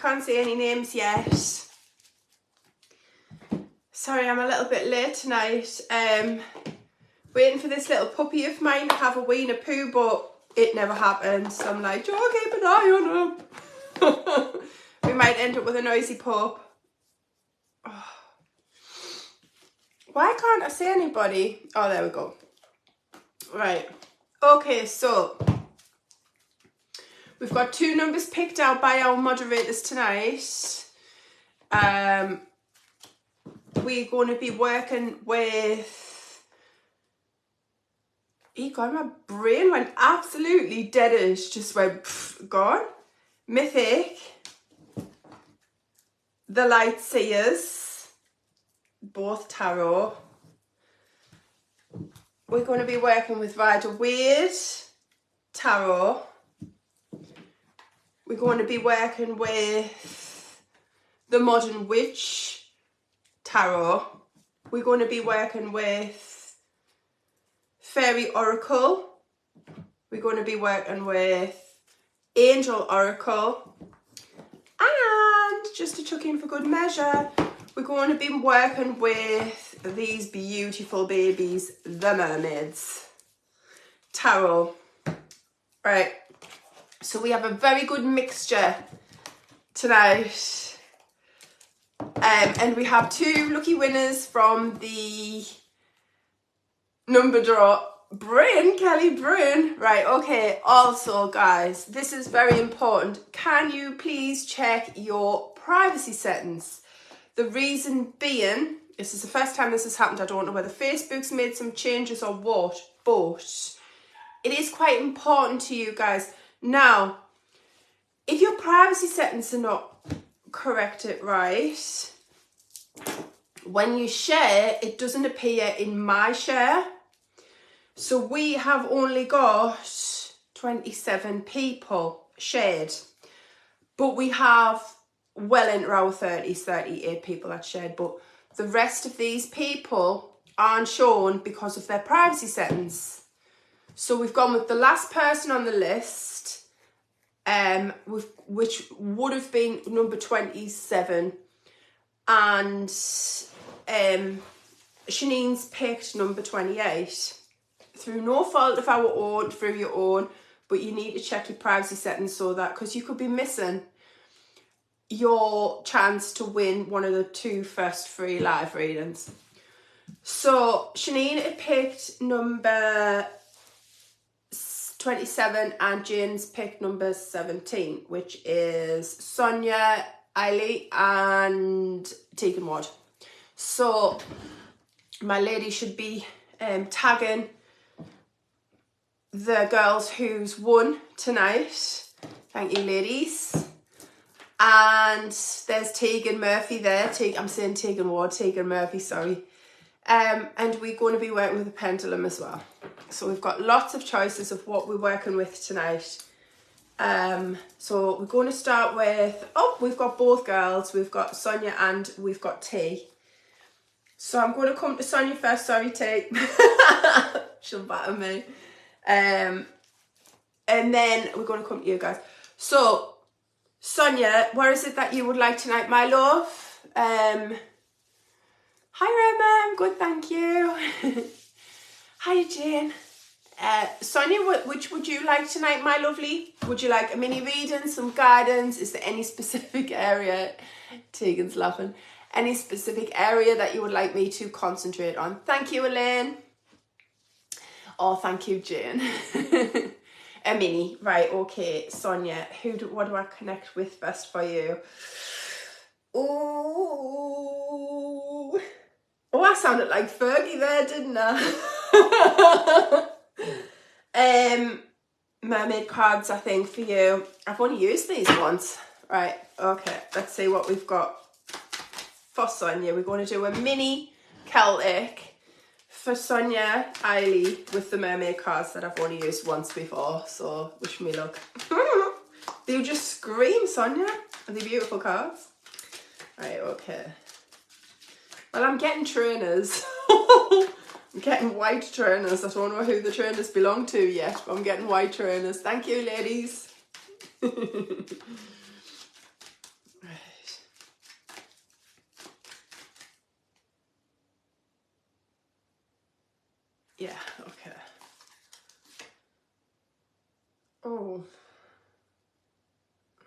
can't say any names yet. Sorry, I'm a little bit late tonight. Waiting for this little puppy of mine to have a wee and a poo, but it never happened. So I'm like, Joe, keep an eye on him. We might end up with a noisy pup. Oh. Why can't I see anybody? Oh, there we go. Right. Okay, so we've got 2 numbers picked out by our moderators tonight. We're going to be working with... God, my brain went absolutely deadish. Just went, gone. Mythic. The Light Seers. Both tarot. We're going to be working with Rider-Waite Tarot. We're going to be working with the Modern Witch Tarot. We're going to be working with Fairy Oracle. We're going to be working with Angel Oracle. And just to chuck in for good measure, we're going to be working with these beautiful babies, the Mermaids Tarot. Right, so we have a very good mixture tonight. And we have 2 lucky winners from the number draw. Kelly Bryn. Right, okay. Also, guys, this is very important. Can you please check your privacy settings? The reason being, this is the first time this has happened. I don't know whether Facebook's made some changes or what, but it is quite important to you guys. Now, if your privacy settings are not corrected right, when you share, it doesn't appear in my share. So we have only got 27 people shared, but we have well into our 30s, 38 people that shared, but the rest of these people aren't shown because of their privacy settings. So we've gone with the last person on the list, which would have been number 27, and Shanine's picked number 28. Through no fault of our own, through your own, but you need to check your privacy settings so that, because you could be missing your chance to win one of the 2 first free live readings. So Shanine had picked number 27 and Jane's picked number 17, which is Sonia, Eiley and Tegan Ward. So my lady should be tagging the girls who's won tonight. Thank you, ladies. And there's Tegan Murphy there. I'm saying Tegan Ward, Tegan Murphy, sorry. And we're going to be working with the pendulum as well. So we've got lots of choices of what we're working with tonight. So we're going to start with, we've got both girls. We've got Sonia and we've got T. So I'm going to come to Sonia first. Sorry, T. She'll batter me. And then we're going to come to you guys. So, Sonia, what is it that you would like tonight, my love? Hi, Rema. I'm good, thank you. Hi, Jane. Sonia, which would you like tonight, my lovely? Would you like a mini reading, some guidance? Is there any specific area? Tegan's laughing. Any specific area that you would like me to concentrate on? Thank you, Elaine. Oh, thank you, Jane. A mini. Right, okay. Sonia, what do I connect with best for you? Oh, I sounded like Fergie there, didn't I? Mermaid cards, I think, for you. I've only used these once. Right, okay. Let's see what we've got for Sonia. We're going to do a mini Celtic for Sonia Eiley with the mermaid cards that I've only used once before, so wish me luck. They just scream, Sonia. Are they beautiful cards? Right, okay. Well, I'm getting trainers. I'm getting white trainers. I don't know who the trainers belong to yet, but I'm getting white trainers. Thank you, ladies.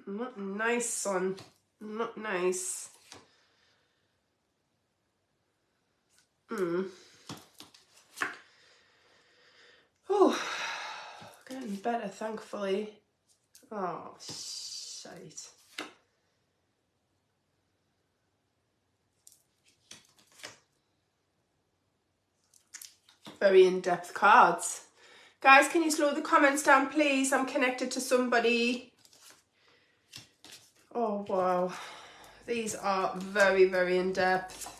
Not nice, son. Not nice. Oh, getting better, thankfully. Oh, shite. Very in-depth cards. Guys, can you slow the comments down, please? I'm connected to somebody. Oh, wow. These are very, very in-depth.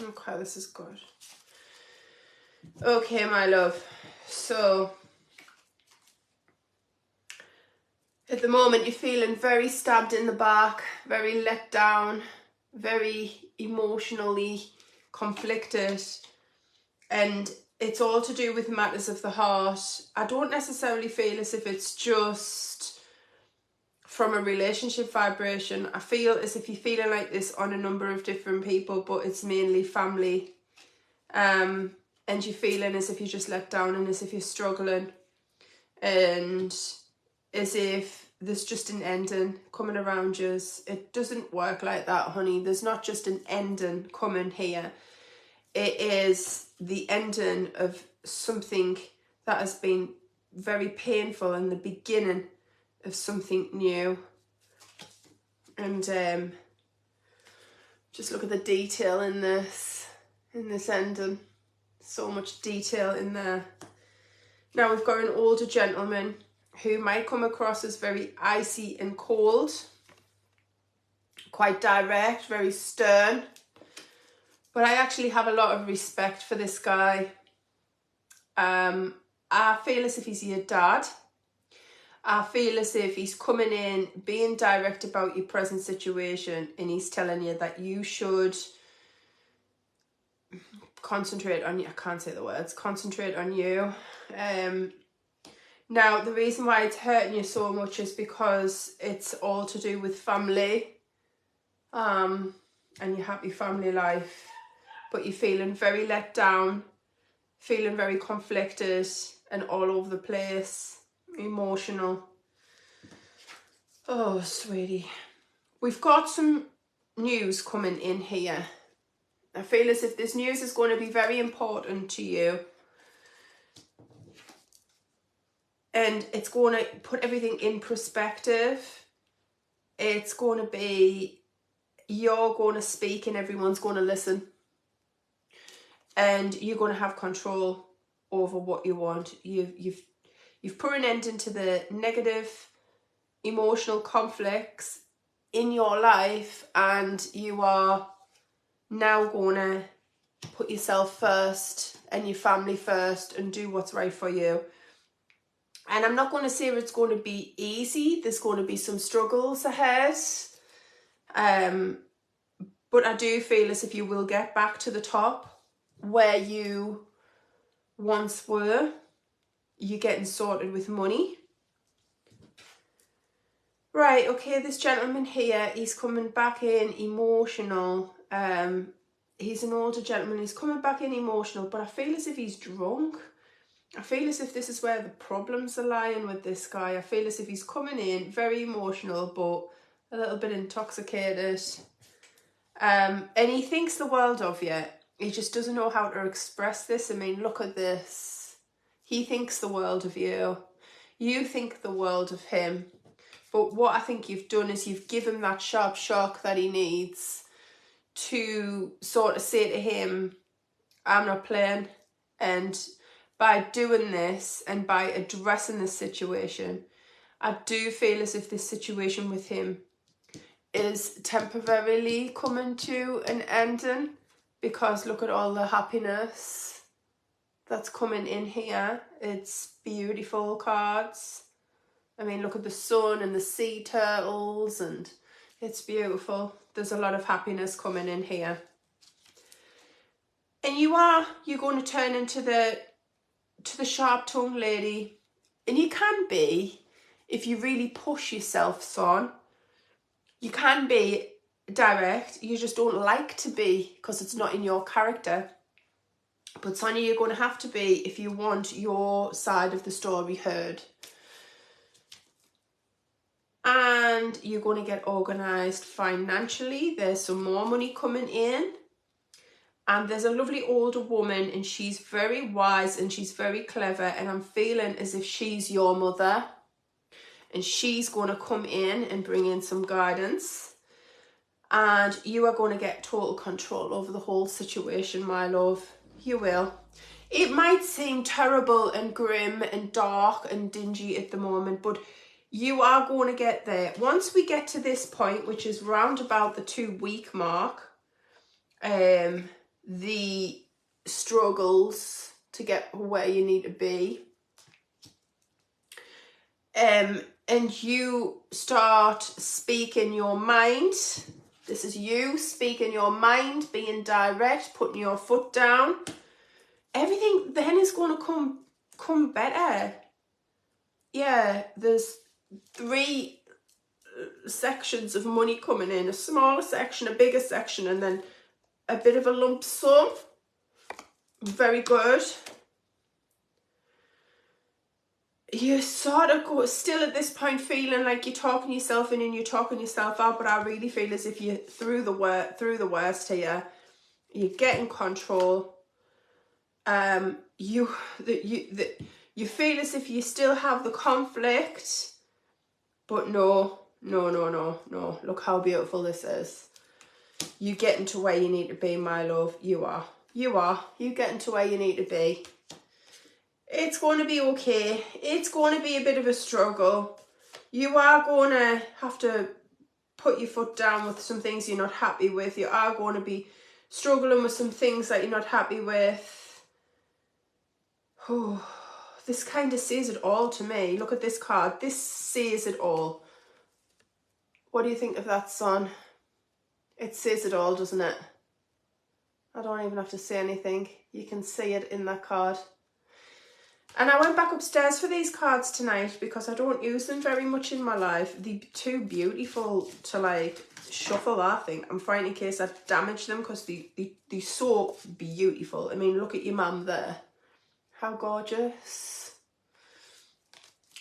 Okay, this is good. Okay, my love. So, at the moment, you're feeling very stabbed in the back, very let down, very emotionally conflicted, and it's all to do with matters of the heart. I don't necessarily feel as if it's just from a relationship vibration. I feel as if you're feeling like this on a number of different people, but it's mainly family. And you're feeling as if you're just let down and as if you're struggling, and as if there's just an ending coming around you. It doesn't work like that, honey. There's not just an ending coming here. It is the ending of something that has been very painful and the beginning of something new. And just look at the detail in this ending. So much detail in there. Now we've got an older gentleman who might come across as very icy and cold, quite direct, very stern. But I actually have a lot of respect for this guy. I feel as if he's your dad. I feel as if he's coming in, being direct about your present situation, and he's telling you that you should concentrate on you. I can't say the words. Concentrate on you. Now, the reason why it's hurting you so much is because it's all to do with family, and your happy family life. But you're feeling very let down, feeling very conflicted and all over the place, emotional. Oh, sweetie. We've got some news coming in here. I feel as if this news is going to be very important to you. And it's going to put everything in perspective. It's going to be, you're going to speak and everyone's going to listen. And you're going to have control over what you want. You've put an end into the negative emotional conflicts in your life, and you are now going to put yourself first and your family first and do what's right for you. And I'm not going to say it's going to be easy. There's going to be some struggles ahead. But I do feel as if you will get back to the top where you once were. You're getting sorted with money. Right, okay, this gentleman here, he's coming back in emotional. He's an older gentleman, he's coming back in emotional, but I feel as if he's drunk. I feel as if this is where the problems are lying with this guy. I feel as if he's coming in very emotional, but a little bit intoxicated. And he thinks the world of you. He just doesn't know how to express this. I mean, look at this. He thinks the world of you. You think the world of him. But what I think you've done is you've given him that sharp shock that he needs to sort of say to him, I'm not playing. And by doing this and by addressing this situation, I do feel as if this situation with him is temporarily coming to an ending, because look at all the happiness that's coming in here. It's beautiful cards. I mean, look at the sun and the sea turtles, and it's beautiful. There's a lot of happiness coming in here. And you're going to turn into the sharp-tongued lady. And you can be, if you really push yourself, son. You can be direct. You just don't like to be, because it's not in your character. But Sonia, you're going to have to be, if you want your side of the story heard. And you're going to get organised financially. There's some more money coming in. And there's a lovely older woman, and she's very wise and she's very clever. And I'm feeling as if she's your mother. And she's going to come in and bring in some guidance. And you are going to get total control over the whole situation, my love. You will. It might seem terrible and grim and dark and dingy at the moment, but you are going to get there. Once we get to this point, which is round about the 2-week mark, the struggles to get where you need to be, and you start speaking your mind. This is you speaking your mind, being direct, putting your foot down. Everything then is going to come better. Yeah, there's 3 sections of money coming in. A smaller section, a bigger section, and then a bit of a lump sum. Very good. You sort of still at this point feeling like you're talking yourself in and you're talking yourself out, but I really feel as if you're through the worst here. You get in control. You feel as if you still have the conflict, but no. Look how beautiful this is. You getting to where you need to be, my love. You are. You getting to where you need to be. It's going to be okay. It's going to be a bit of a struggle. You are going to have to put your foot down with some things you're not happy with. You are going to be struggling with some things that you're not happy with. Oh, this kind of says it all to me. Look at this card. This says it all. What do you think of that, son? It says it all, doesn't it? I don't even have to say anything. You can see it in that card. And I went back upstairs for these cards tonight because I don't use them very much in my life. They're too beautiful to like shuffle, I think. I'm frightened in case I damage them because they're so beautiful. I mean, look at your mum there. How gorgeous.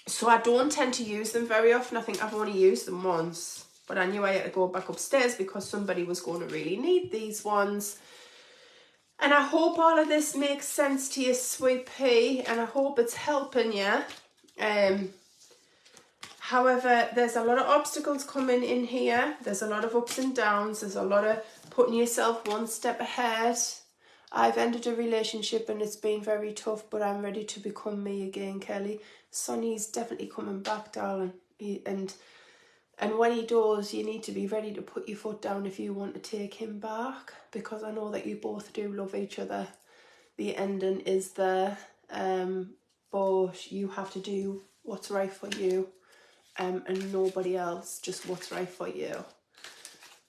So I don't tend to use them very often. I think I've only used them once. But I knew I had to go back upstairs because somebody was going to really need these ones. And I hope all of this makes sense to you, sweet pea, and I hope it's helping you. However, there's a lot of obstacles coming in here. There's a lot of ups and downs. There's a lot of putting yourself one step ahead. I've ended a relationship and it's been very tough, but I'm ready to become me again, Kelly. Sonny's definitely coming back, darling. And when he does, you need to be ready to put your foot down if you want to take him back, because I know that you both do love each other. The ending is there, but you have to do what's right for you, and nobody else, just what's right for you.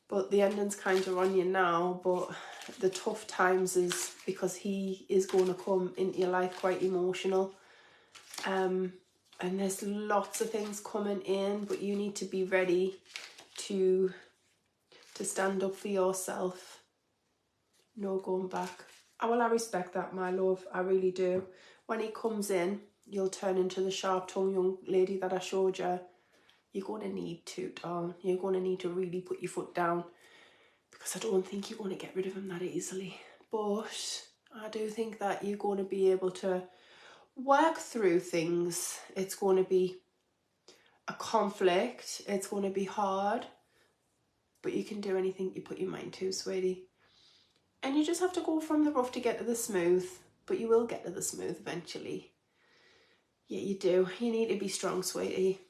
But the ending's kind of on you now, but the tough times is because he is going to come into your life quite emotional. And there's lots of things coming in, but you need to be ready to stand up for yourself. No going back. I respect that, my love. I really do. When he comes in, you'll turn into the sharp-tongued young lady that I showed you. You're going to need to, darling. You're going to need to really put your foot down, because I don't think you're going to get rid of him that easily. But I do think that you're going to be able to work through things. It's going to be a conflict. It's going to be hard, but you can do anything you put your mind to, sweetie. And you just have to go from the rough to get to the smooth, but you will get to the smooth eventually. Yeah, you do. You need to be strong, sweetie.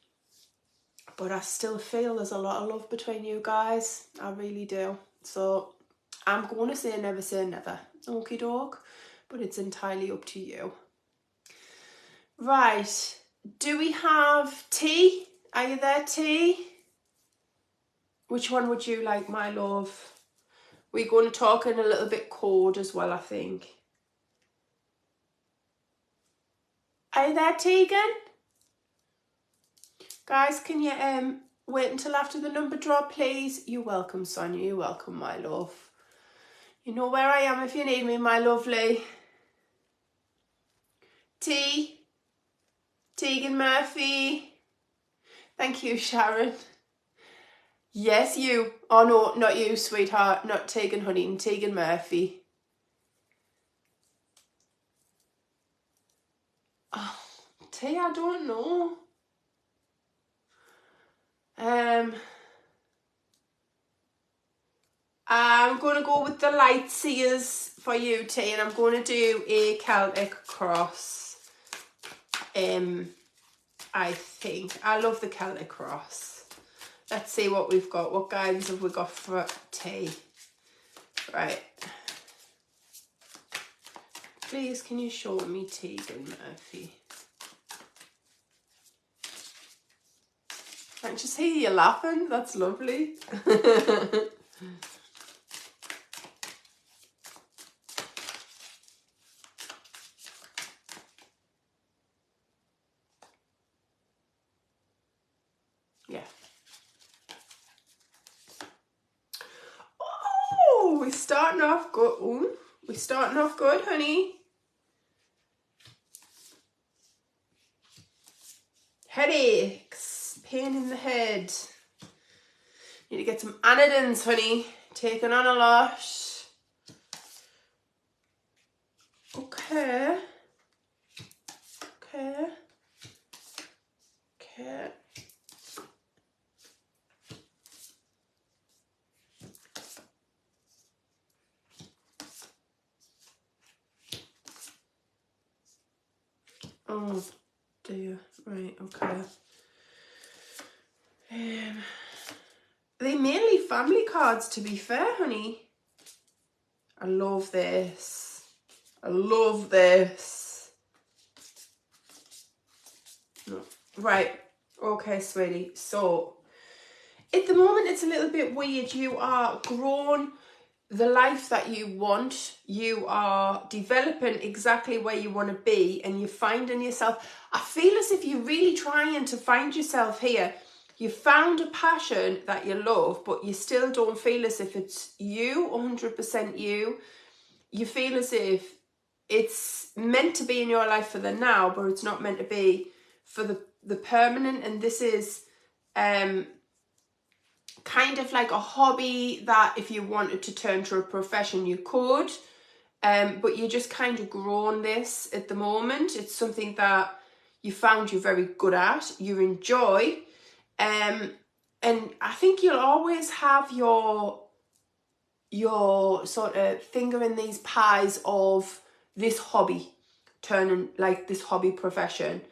But I still feel there's a lot of love between you guys. I really do. So I'm going to say never say never. Okie doke. But it's entirely up to you. Right, do we have tea? Are you there, tea? Which one would you like, my love? We're going to talk in a little bit code as well, I think. Are you there, Tegan? Guys, can you wait until after the number drop, please? You're welcome, Sonia. You're welcome, my love. You know where I am if you need me, my lovely. T. Tegan Murphy. Thank you, Sharon. Yes, you. Oh, no, not you, sweetheart. Not Tegan Honey, Tegan Murphy. Oh, T, I don't know. I'm going to go with the light seers for you, T, and I'm going to do a Celtic cross. I think. I love the Celtic cross. Let's see what we've got. What guidance have we got for T? Right. Please, can you show me Tegan Murphy? I can just hear you laughing. That's lovely. Yeah. Oh, we're starting off good. Ooh, we're starting off good, honey. Headaches, pain in the head. Need to get some anodins, honey. Taking on a lot. Okay. Okay. Okay. Oh dear. Right, okay. They're mainly family cards, to be fair, honey. I love this. I love this. No. Right. Okay, sweetie. So, at the moment, it's a little bit weird. You are grown the life that you want. You are developing exactly where you want to be, and you're finding yourself. I feel as if you're really trying to find yourself here. You found a passion that you love, but you still don't feel as if it's you, 100% you. You feel as if it's meant to be in your life for the now, but it's not meant to be for the permanent. And this is kind of like a hobby that if you wanted to turn to a profession, you could. But you just kind of grown this at the moment. It's something that you found you're very good at, you enjoy. And I think you'll always have your sort of finger in these pies of this hobby, turning like this hobby profession.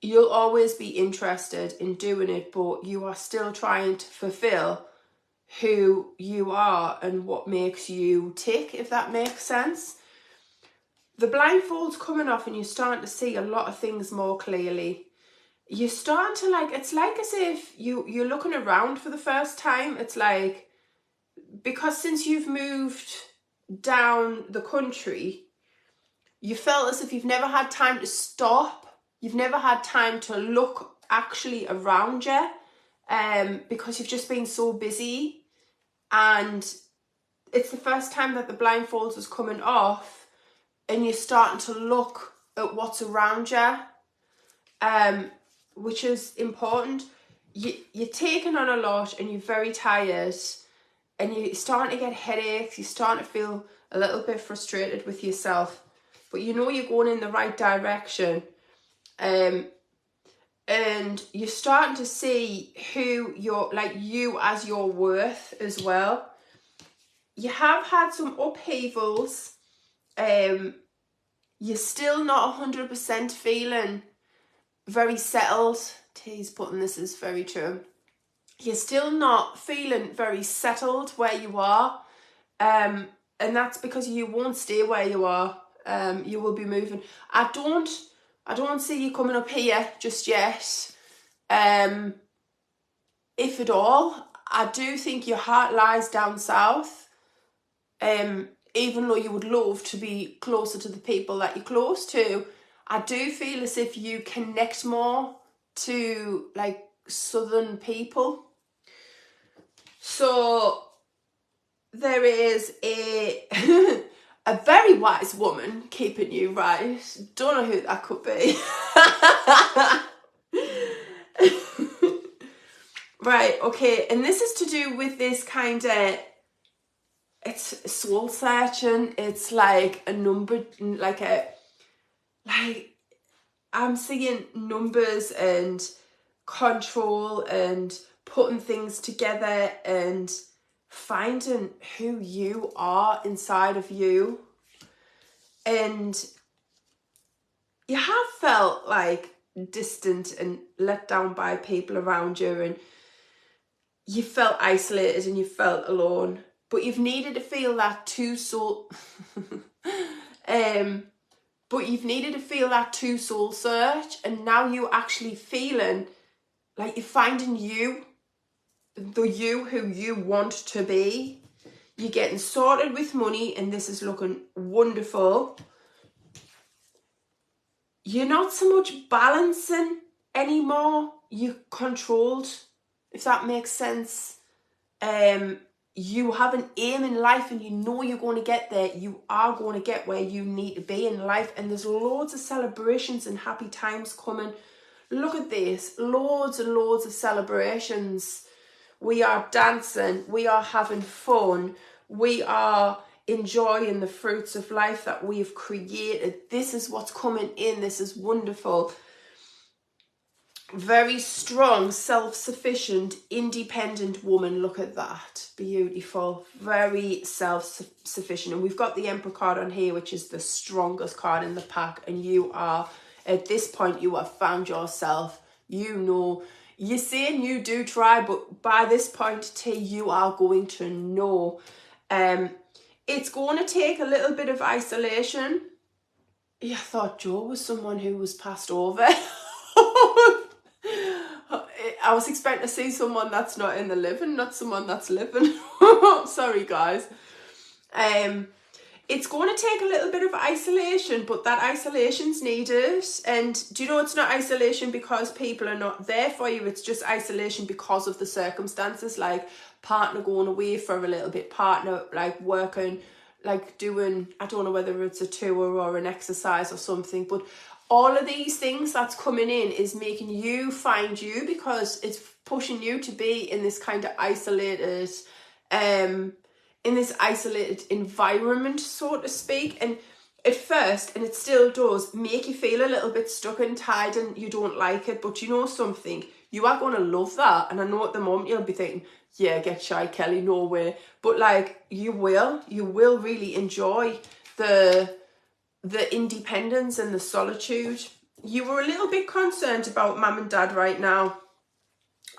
You'll always be interested in doing it, but you are still trying to fulfill who you are and what makes you tick, if that makes sense. The blindfold's coming off and you're starting to see a lot of things more clearly. You're starting to like, it's like as if you're looking around for the first time. It's like, because since you've moved down the country, you felt as if you've never had time to stop. You've never had time to look actually around you, because you've just been so busy. And it's the first time that the blindfolds is coming off and you're starting to look at what's around you, which is important. You're taking on a lot and you're very tired and you're starting to get headaches. You're starting to feel a little bit frustrated with yourself, but you know you're going in the right direction. And you're starting to see who you're, like you as your worth as well. You have had some upheavals. You're still not 100% feeling very settled. T's putting this is very true. You're still not feeling very settled where you are. And that's because you won't stay where you are. You will be moving. I don't see you coming up here just yet. If at all. I do think your heart lies down south. Even though you would love to be closer to the people that you're close to, I do feel as if you connect more to like southern people. So there is a a very wise woman keeping you right. Don't know who that could be. Right, okay, and this is to do with this kind of, it's soul searching. It's like a number, like I'm seeing numbers and control and putting things together and finding who you are inside of you. And you have felt like distant and let down by people around you, and you felt isolated and you felt alone, but you've needed to feel that too soul but you've needed to feel that too soul search, and now you're actually feeling like you're finding you, the you who you want to be. You're getting sorted with money, and this is looking wonderful. You're not so much balancing anymore, you're controlled, if that makes sense. You have an aim in life and you know you're going to get there. You are going to get where you need to be in life, and there's loads of celebrations and happy times coming. Look at this, loads and loads of celebrations. We are dancing, we are having fun, we are enjoying the fruits of life that we've created. This is what's coming in. This is wonderful. Very strong, self-sufficient, independent woman. Look at that. Beautiful. Very self-sufficient. And we've got the Emperor card on here, which is the strongest card in the pack. And you are, at this point, you have found yourself. You know, you're saying you do try, but by this point, T, you are going to know. It's going to take a little bit of isolation. Yeah, I thought Joe was someone who was passed over. I was expecting to see someone that's not in the living, not someone that's living. Sorry, guys. It's going to take a little bit of isolation, but that isolation's needed. And do you know, it's not isolation because people are not there for you. It's just isolation because of the circumstances, like partner going away for a little bit, partner like working, like doing, I don't know whether it's a tour or an exercise or something, but all of these things that's coming in is making you find you, because it's pushing you to be in this kind of isolated, in this isolated environment, so to speak. And at first, and it still does, make you feel a little bit stuck and tied and you don't like it. But you know something, you are going to love that. And I know at the moment you'll be thinking, yeah, get shy, Kelly, no way. But like, you will really enjoy the independence and the solitude. You were a little bit concerned about mum and dad right now,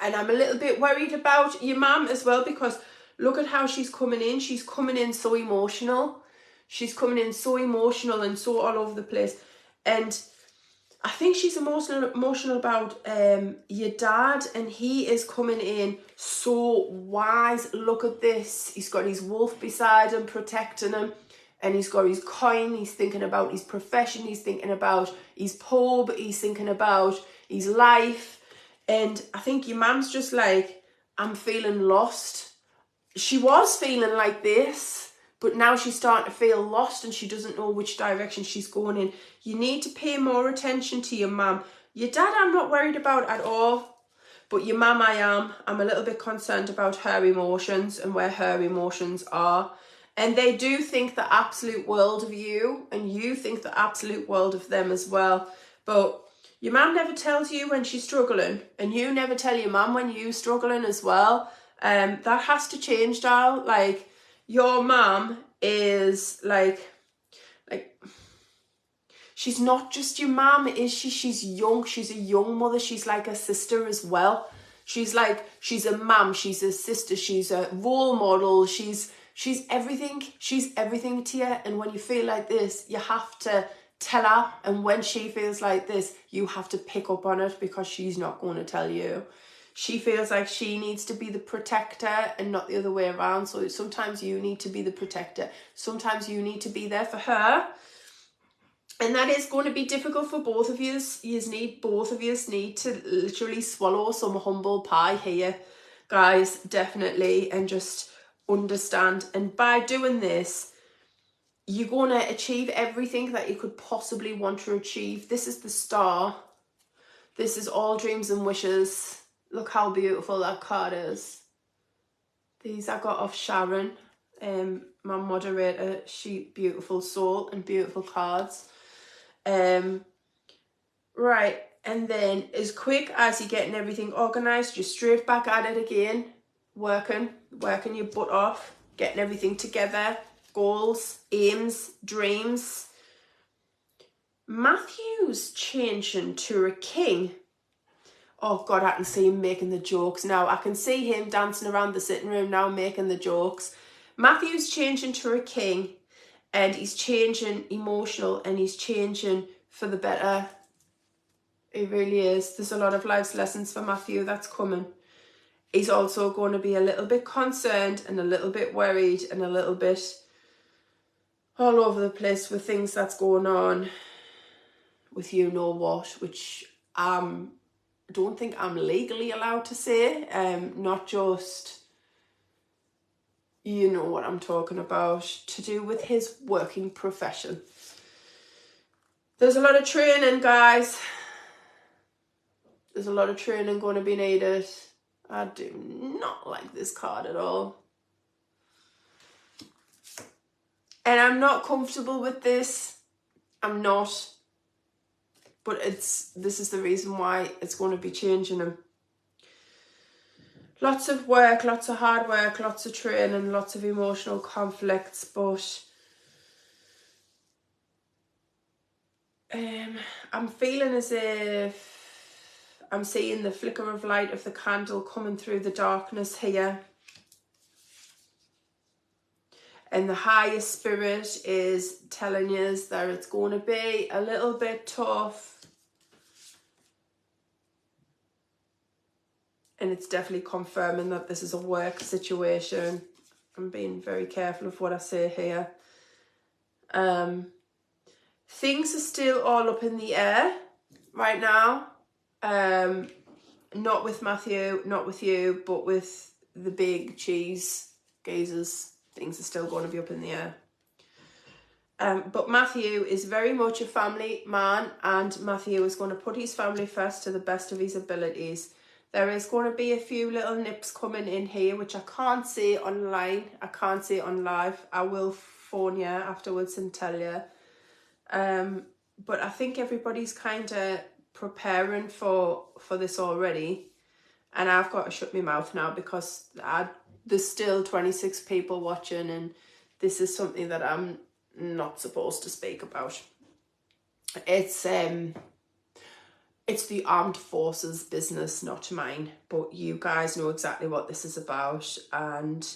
and I'm a little bit worried about your mum as well, because look at how she's coming in. She's coming in so emotional. She's coming in so emotional and so all over the place. And I think she's emotional about your dad, and he is coming in so wise. Look at this. He's got his wolf beside him, protecting him. And he's got his coin, he's thinking about his profession, he's thinking about his pub, he's thinking about his life. And I think your mum's just like, I'm feeling lost. She was feeling like this, but now she's starting to feel lost and she doesn't know which direction she's going in. You need to pay more attention to your mum. Your dad I'm not worried about at all, but your mum I am. I'm a little bit concerned about her emotions and where her emotions are. And they do think the absolute world of you, and you think the absolute world of them as well. But your mum never tells you when she's struggling, and you never tell your mum when you're struggling as well. That has to change, doll. Like, your mum is like, she's not just your mum, is she? She's young. She's a young mother. She's like a sister as well. She's a mum. She's a sister. She's a role model. She's everything. She's everything to you. And when you feel like this, you have to tell her. And when she feels like this, you have to pick up on it, because she's not going to tell you. She feels like she needs to be the protector and not the other way around. So sometimes you need to be the protector. Sometimes you need to be there for her. And that is going to be difficult for both of you. Both of you need to literally swallow some humble pie here, guys, definitely, and just understand. And by doing this, you're going to achieve everything that you could possibly want to achieve. This is the Star. This is all dreams and wishes. Look how beautiful that card is. These I got off Sharon, my moderator. She beautiful soul and beautiful cards. Right, and then as quick as you're getting everything organised, you're straight back at it again, working your butt off, getting everything together, goals, aims, dreams. Matthew's changing to a king. Oh God, I can see him making the jokes now. I can see him dancing around the sitting room now, making the jokes. Matthew's changing to a king, and he's changing emotional, and he's changing for the better. It really is. There's a lot of life's lessons for Matthew that's coming. He's also going to be a little bit concerned and a little bit worried and a little bit all over the place with things that's going on with you know what, which I don't think I'm legally allowed to say. Not just, you know what I'm talking about, to do with his working profession. There's a lot of training, guys. There's a lot of training going to be needed. I do not like this card at all. And I'm not comfortable with this. I'm not. But this is the reason why it's going to be changing him. Lots of work, lots of hard work, lots of training, lots of emotional conflicts, but I'm feeling as if I'm seeing the flicker of light of the candle coming through the darkness here. And the higher spirit is telling you that it's going to be a little bit tough. And it's definitely confirming that this is a work situation. I'm being very careful of what I say here. Things are still all up in the air right now. Not with Matthew, not with you, but with the big cheese gazers. Things are still going to be up in the air. But Matthew is very much a family man, and Matthew is going to put his family first to the best of his abilities. There is going to be a few little nips coming in here, which I can't see online. I can't see on live. I will phone you afterwards and tell you. But I think everybody's kind of preparing for this already. And I've got to shut my mouth now because there's still 26 people watching, and this is something that I'm not supposed to speak about. It's the armed forces business, not mine, but you guys know exactly what this is about. And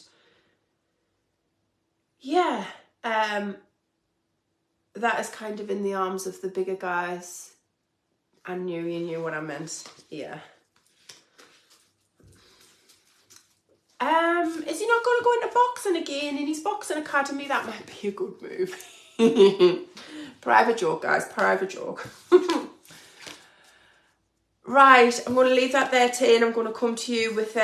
yeah, that is kind of in the arms of the bigger guys. I knew you knew what I meant. Yeah. Is he not going to go into boxing again in his boxing academy? That might be a good move. Private joke, guys. Private joke. Right, I'm going to leave that there, Tane. I'm going to come to you with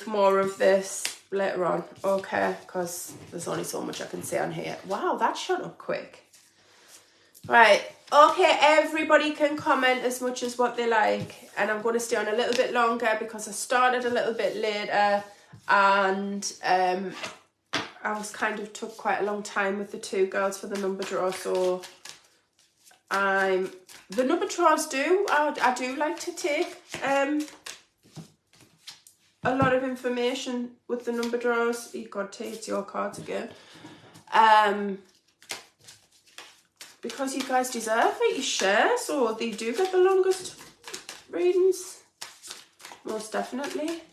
more of this later on. Okay, because there's only so much I can say on here. Wow, that shut up quick. Right, okay, everybody can comment as much as what they like. And I'm going to stay on a little bit longer because I started a little bit later. And I was kind of took quite a long time with the two girls for the number draw. So the number draws I do like to take a lot of information with the number draws. You got to it's your cards again. Because you guys deserve it, you share, so they do get the longest readings. Most definitely.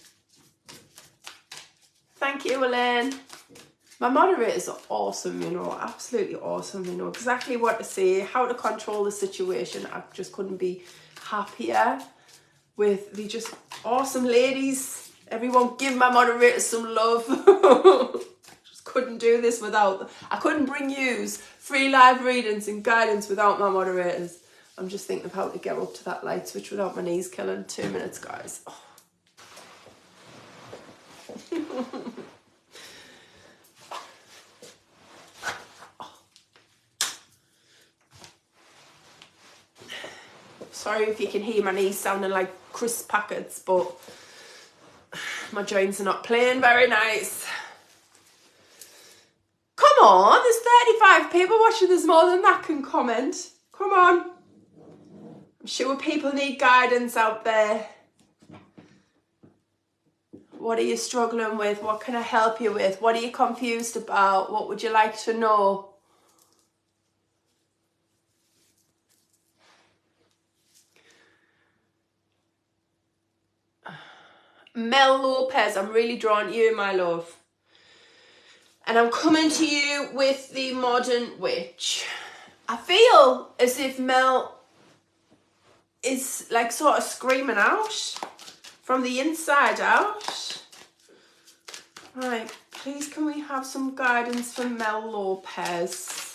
Thank you, Elaine. My moderators are awesome, you know, absolutely awesome. You know exactly what to say, how to control the situation. I just couldn't be happier with the just awesome ladies. Everyone give my moderators some love. Just couldn't do this without them. I couldn't bring you free live readings and guidance without my moderators. I'm just thinking of how to get up to that light switch without my knees killing. 2 minutes, guys. Oh. Sorry if you can hear my knees sounding like crisp packets, but my joints are not playing very nice. Come on, there's 35 people watching. There's more than that can comment. Come on. I'm sure people need guidance out there. What are you struggling with? What can I help you with? What are you confused about? What would you like to know? Mel Lopez, I'm really drawn to you, my love. And I'm coming to you with the modern witch. I feel as if Mel is like sort of screaming out from the inside out. Right, please can we have some guidance from Mel Lopez?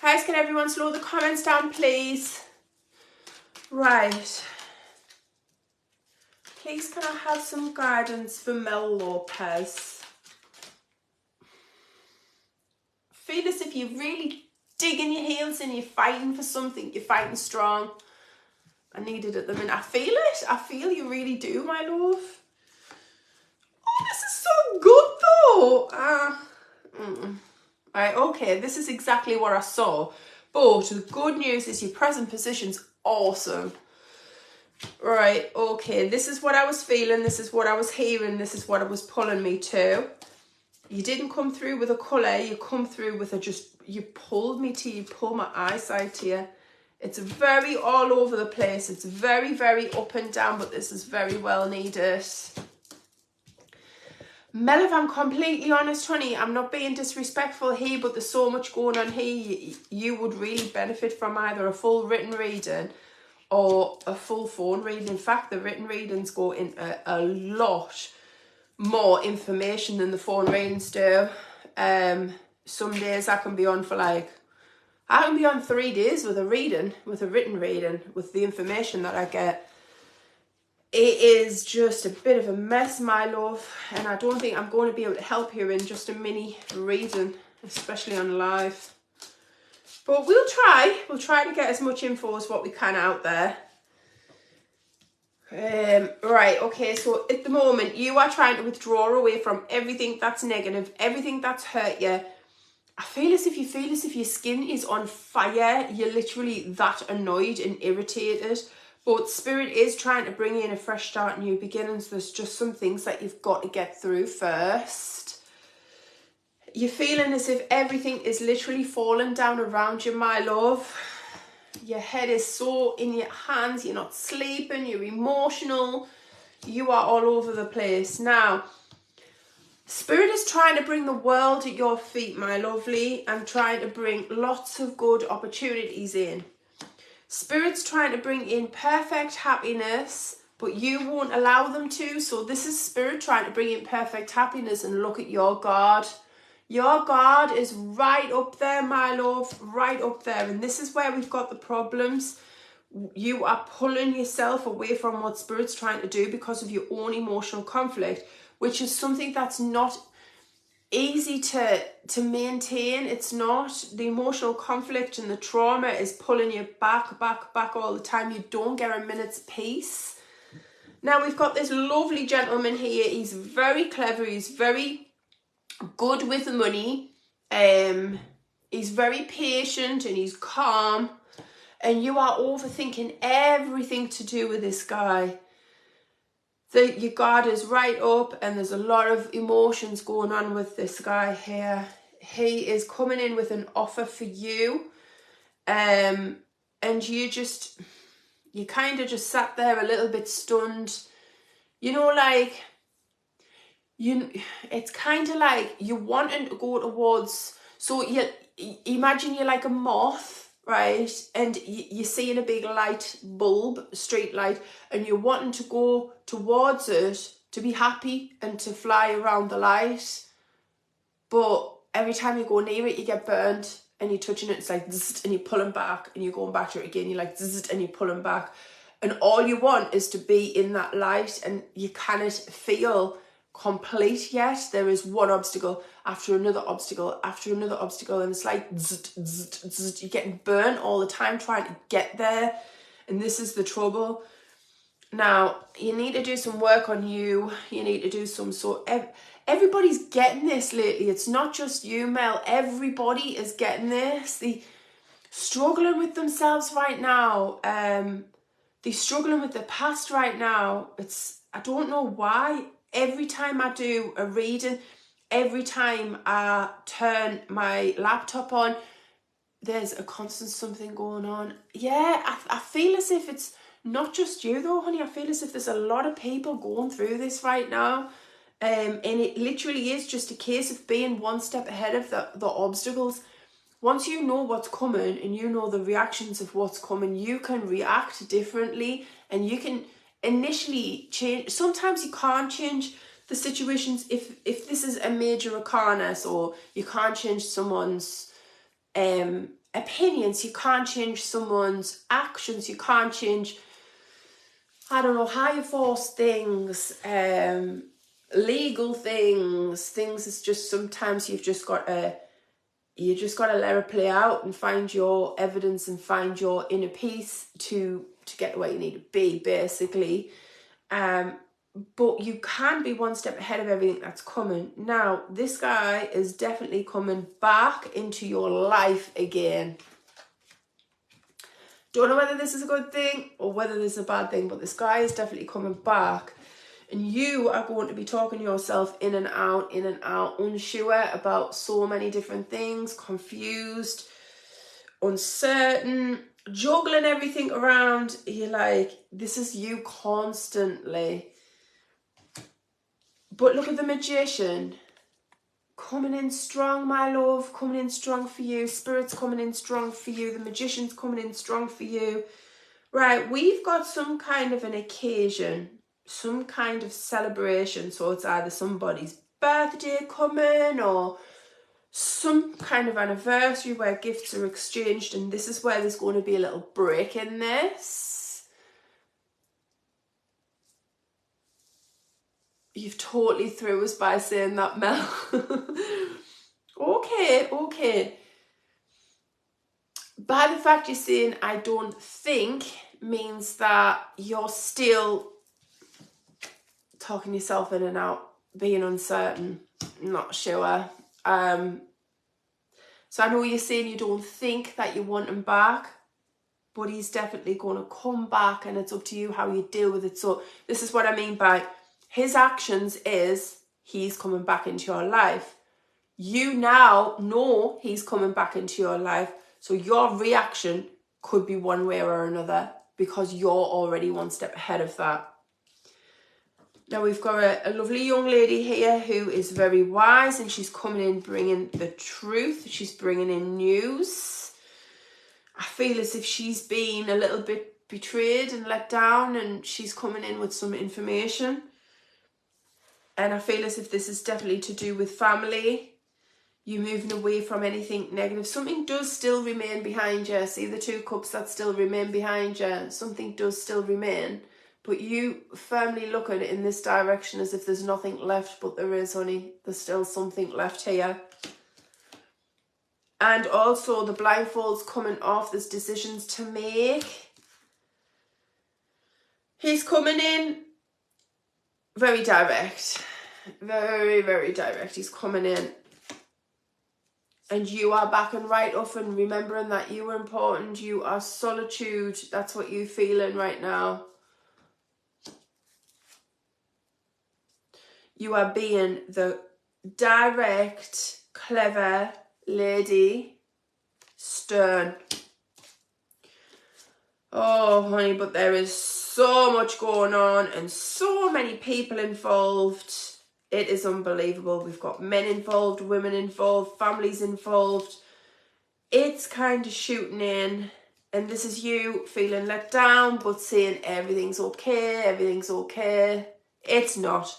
Guys, can everyone slow the comments down, please? Right. Please can I have some guidance for Mel Lopez? Feel as if you're really digging your heels in, you're fighting for something, you're fighting strong. I need it at the minute. I feel it. I feel you really do, my love. Oh, this is so good though. Right, okay, this is exactly what I saw. But the good news is your present position's awesome. Right, okay, this is what I was feeling, this is what I was hearing, this is what it was pulling me to. You didn't come through with a colour, you come through with you pulled me to, you pulled my eyesight to you. It's very all over the place, it's very, very up and down, but this is very well needed. Mel, if I'm completely honest, honey, I'm not being disrespectful here, but there's so much going on here, you would really benefit from either a full written reading or a full phone reading. In fact, the written readings go into a lot more information than the phone readings do. Some days I can be on for I can be on 3 days with a reading, with a written reading, with the information that I get. It is just a bit of a mess, my love, and I don't think I'm going to be able to help you in just a mini reading, especially on live. But we'll try to get as much info as what we can out there. Right, okay, so at the moment you are trying to withdraw away from everything that's negative, everything that's hurt you. I feel as if your skin is on fire, you're literally that annoyed and irritated. But Spirit is trying to bring in a fresh start, new beginnings. There's just some things that you've got to get through first. You're feeling as if everything is literally falling down around you, my love. Your head is so in your hands, you're not sleeping, you're emotional, you are all over the place. Now, Spirit is trying to bring the world at your feet, my lovely, and trying to bring lots of good opportunities in. Spirit's trying to bring in perfect happiness, but you won't allow them to. So this is Spirit trying to bring in perfect happiness, and look at your guard. Your guard is right up there, my love, right up there. And this is where we've got the problems. You are pulling yourself away from what Spirit's trying to do because of your own emotional conflict, which is something that's not easy to maintain. It's not. The emotional conflict and the trauma is pulling you back all the time. You don't get a minute's peace. Now we've got this lovely gentleman here. He's very clever. He's very good with the money. He's very patient and he's calm. And you are overthinking everything to do with this guy. Your guard is right up and there's a lot of emotions going on with this guy here. He is coming in with an offer for you. And you kind of just sat there a little bit stunned. You know, it's kind of like you're wanting to go towards, so you imagine you're like a moth, right? And you're seeing a big light bulb, street light, and you're wanting to go towards it to be happy and to fly around the light. But every time you go near it, you get burned and you're touching it, it's like zzz, and you're pulling back and you're going back to it again, you're like zzz, and you're pulling back. And all you want is to be in that light, and you cannot feel complete yet. There is one obstacle after another obstacle after another obstacle, and it's like zzz, zzz, zzz. You're getting burnt all the time trying to get there, And this is the trouble. Now, you need to do some work on you. You need to do some everybody's getting this lately. It's not just you, Mel. Everybody is getting this. They're struggling with themselves right now. They're struggling with the past right now. I don't know why. Every time I do a reading, every time I turn my laptop on, there's a constant something going on. Yeah, I feel as if it's not just you though, honey. I feel as if there's a lot of people going through this right now. And it literally is just a case of being one step ahead of the obstacles. Once you know what's coming and you know the reactions of what's coming, you can react differently and you can initially change. Sometimes you can't change the situations if this is a major arcana, or you can't change someone's opinions, you can't change someone's actions, you can't change, I don't know, higher force things, legal things is just sometimes you just got to let it play out and find your evidence and find your inner peace to get where you need to be, basically. But you can be one step ahead of everything that's coming. Now, this guy is definitely coming back into your life again. Don't know whether this is a good thing or whether this is a bad thing, but this guy is definitely coming back. And you are going to be talking yourself in and out, unsure about so many different things, confused, uncertain, juggling everything around. You're like, this is you constantly. But look at the Magician. Coming in strong, my love. Coming in strong for you. Spirit's coming in strong for you. The Magician's coming in strong for you. Right, we've got some kind of an occasion. Some kind of celebration. So it's either somebody's birthday coming or some kind of anniversary where gifts are exchanged. And this is where there's going to be a little break in this. You've totally threw us by saying that, Mel. Okay. By the fact you're saying I don't think means that you're still talking yourself in and out, being uncertain, not sure. So I know you're saying you don't think that you want him back, but he's definitely going to come back and it's up to you how you deal with it. So this is what I mean by his actions is he's coming back into your life. You now know he's coming back into your life. So your reaction could be one way or another because you're already one step ahead of that. Now we've got a lovely young lady here who is very wise and she's coming in bringing the truth. She's bringing in news. I feel as if she's been a little bit betrayed and let down and she's coming in with some information. And I feel as if this is definitely to do with family. You moving away from anything negative. Something does still remain behind you. See the 2 cups that still remain behind you. Something does still remain. But you firmly looking in this direction as if there's nothing left. But there is, honey. There's still something left here. And also the blindfolds coming off. There's decisions to make. He's coming in very direct. Very, very direct. He's coming in. And you are backing right off and remembering that you are important. You are solitude. That's what you're feeling right now. You are being the direct, clever lady. Stern. Oh, honey, but there is so much going on and so many people involved. It is unbelievable. We've got men involved, women involved, families involved. It's kind of shooting in. And this is you feeling let down, but saying everything's okay, everything's okay. It's not.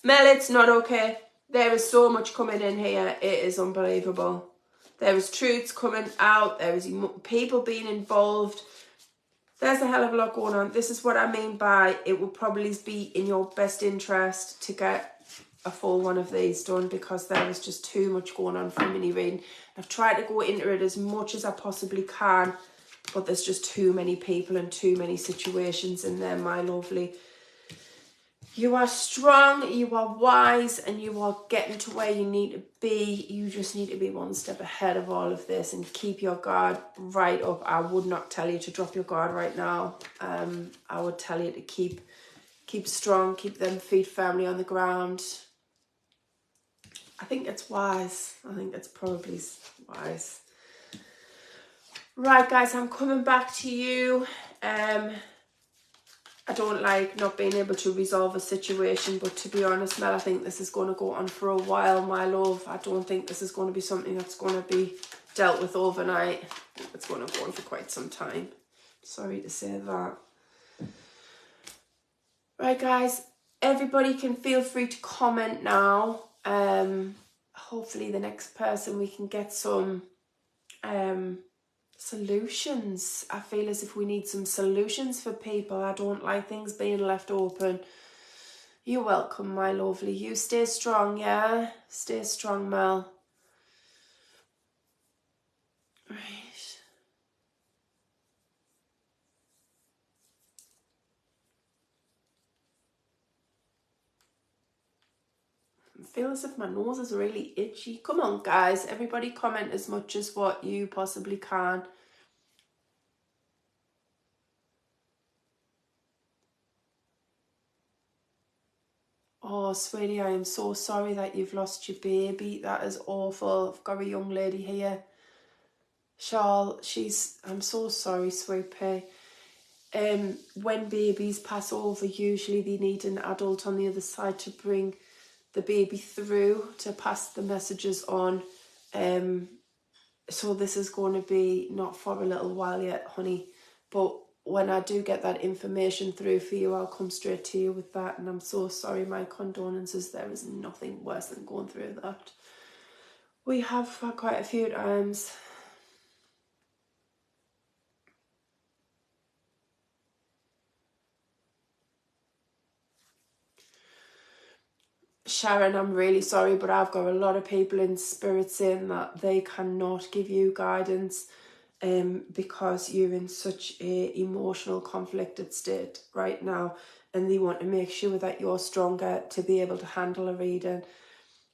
Mel, it's not okay. There is so much coming in here. It is unbelievable. There is truths coming out. There is people being involved. There's a hell of a lot going on. This is what I mean by it will probably be in your best interest to get a full one of these done because there is just too much going on for a mini reading. I've tried to go into it as much as I possibly can But there's just too many people and too many situations in there, my lovely. You are strong, you are wise, and you are getting to where you need to be. You just need to be one step ahead of all of this and keep your guard right up. I would not tell you to drop your guard right now. I would tell you to keep strong, keep them feet firmly on the ground. I think it's wise. I think it's probably wise. Right, guys, I'm coming back to you. I don't like not being able to resolve a situation, but to be honest, Mel, I think this is going to go on for a while, my love. I don't think this is going to be something that's going to be dealt with overnight. It's going to go on for quite some time. Sorry to say that. Right, guys, everybody can feel free to comment now. Hopefully the next person we can get some solutions. I feel as if we need some solutions for people. I don't like things being left open. You're welcome, my lovely. You stay strong, yeah? Stay strong, Mel. Right. I feel as if my nose is really itchy. Come on, guys. Everybody comment as much as what you possibly can. Oh, sweetie, I am so sorry that you've lost your baby. That is awful. I've got a young lady here. Charles, I'm so sorry, sweet pea. When babies pass over, usually they need an adult on the other side to bring the baby through, to pass the messages on. So this is going to be not for a little while yet, honey. But when I do get that information through for you, I'll come straight to you with that. And I'm so sorry, my condolences. There is nothing worse than going through that. We have had quite a few times. Sharon, I'm really sorry, but I've got a lot of people in spirit saying that they cannot give you guidance because you're in such a emotional, conflicted state right now, and they want to make sure that you're stronger to be able to handle a reading.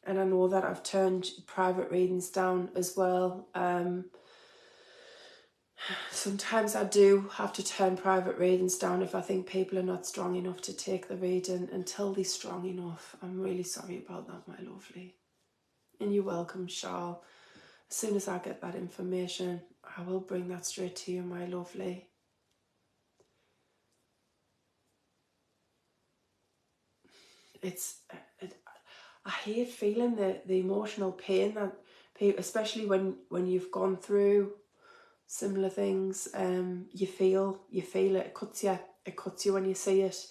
And I know that I've turned private readings down as well. Sometimes I do have to turn private readings down if I think people are not strong enough to take the reading until they're strong enough. I'm really sorry about that, my lovely. And you're welcome, Charles. As soon as I get that information, I will bring that straight to you, my lovely. I hate feeling the emotional pain that people, especially when you've gone through similar things, you feel it. It cuts you when you see it.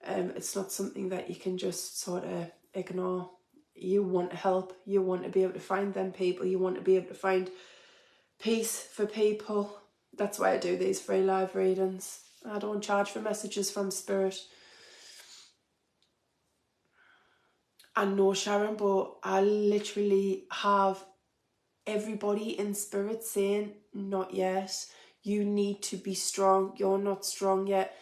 It's not something that you can just sort of ignore. You want help. You want to be able to find them people. You want to be able to find peace for people. That's why I do these free live readings. I don't charge for messages from spirit. I know, Sharon, but I literally have everybody in spirit saying, not yet. You need to be strong. You're not strong yet.